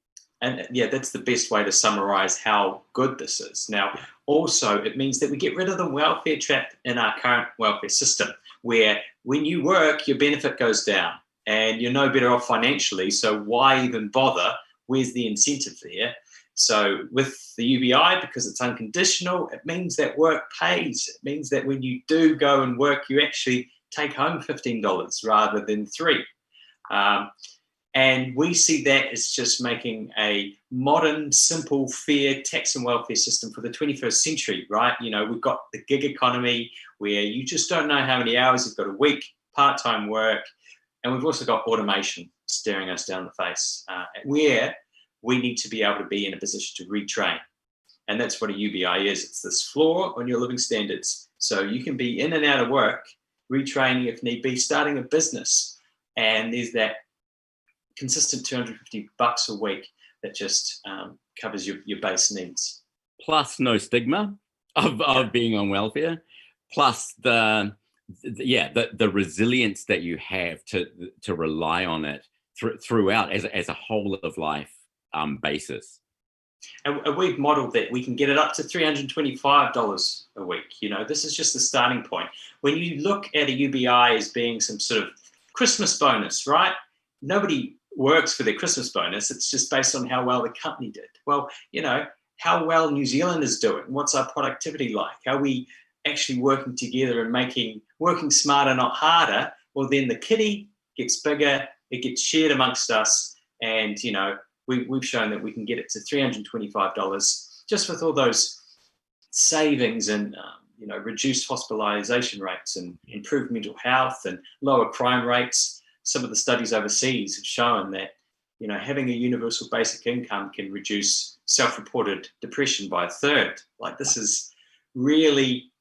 And yeah, that's the best way to summarize how good this is. Now, also, it means that we get rid of the welfare trap in our current welfare system, where when you work, your benefit goes down and you're no better off financially. So why even bother? Where's the incentive there? So with the UBI, because it's unconditional, it means that work pays. It means that when you do go and work, you actually take home $15 rather than $3. And we see that as just making a modern, simple, fair tax and welfare system for the 21st century, right? You know, we've got the gig economy where you just don't know how many hours you've got a week, part-time work. And we've also got automation staring us down the face, where we need to be able to be in a position to retrain. And that's what a UBI is. It's this floor on your living standards. So you can be in and out of work, retraining if need be, starting a business. And there's that consistent $250 a week that just covers your base needs. Plus no stigma of being on welfare, plus the resilience that you have to rely on it throughout as a whole of life basis. And we've modeled that we can get it up to $325 a week. You know, this is just the starting point. When you look at a UBI as being some sort of Christmas bonus, right? Nobody works for their Christmas bonus. It's just based on how well the company did. Well, you know, how well New Zealand is doing. What's our productivity like? Are we actually working together and working smarter, not harder? Well, then the kitty gets bigger, it gets shared amongst us. And, you know, we've shown that we can get it to $325 just with all those savings and, you know, reduced hospitalisation rates and improved mental health and lower crime rates. Some of the studies overseas have shown that, you know, having a universal basic income can reduce self-reported depression by a third. Like, this is really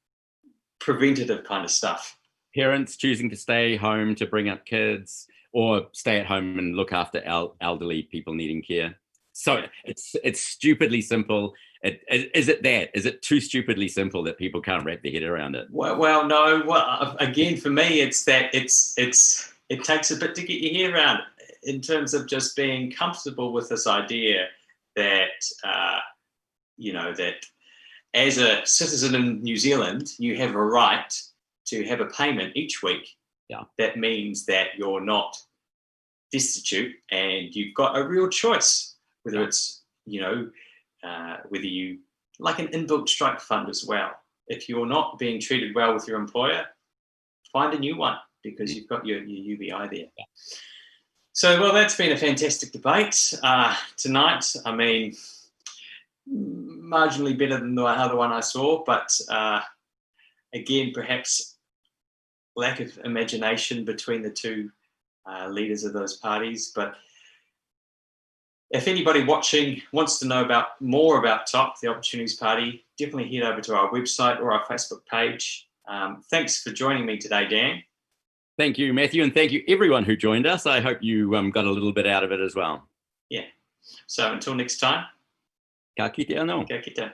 preventative kind of stuff. Parents choosing to stay home to bring up kids or stay at home and look after elderly people needing care. So it's stupidly simple. Is it too stupidly simple that people can't wrap their head around it? Well, no. Well, again, for me, it's that it takes a bit to get your head around it, in terms of just being comfortable with this idea that, you know, that as a citizen in New Zealand, you have a right to have a payment each week. Yeah. That means that you're not destitute and you've got a real choice, whether it's, you know, whether you, like an inbuilt strike fund as well. If you're not being treated well with your employer, find a new one, because you've got your UBI there. Yeah. So, well, that's been a fantastic debate tonight. I mean, marginally better than the other one I saw, but again, perhaps lack of imagination between the two leaders of those parties. But if anybody watching wants to know more about TOP, the Opportunities Party, definitely head over to our website or our Facebook page. Thanks for joining me today, Dan. Thank you, Matthew, and thank you everyone who joined us. I hope you got a little bit out of it as well. Yeah. So until next time. Ka kite anō. Ka kite.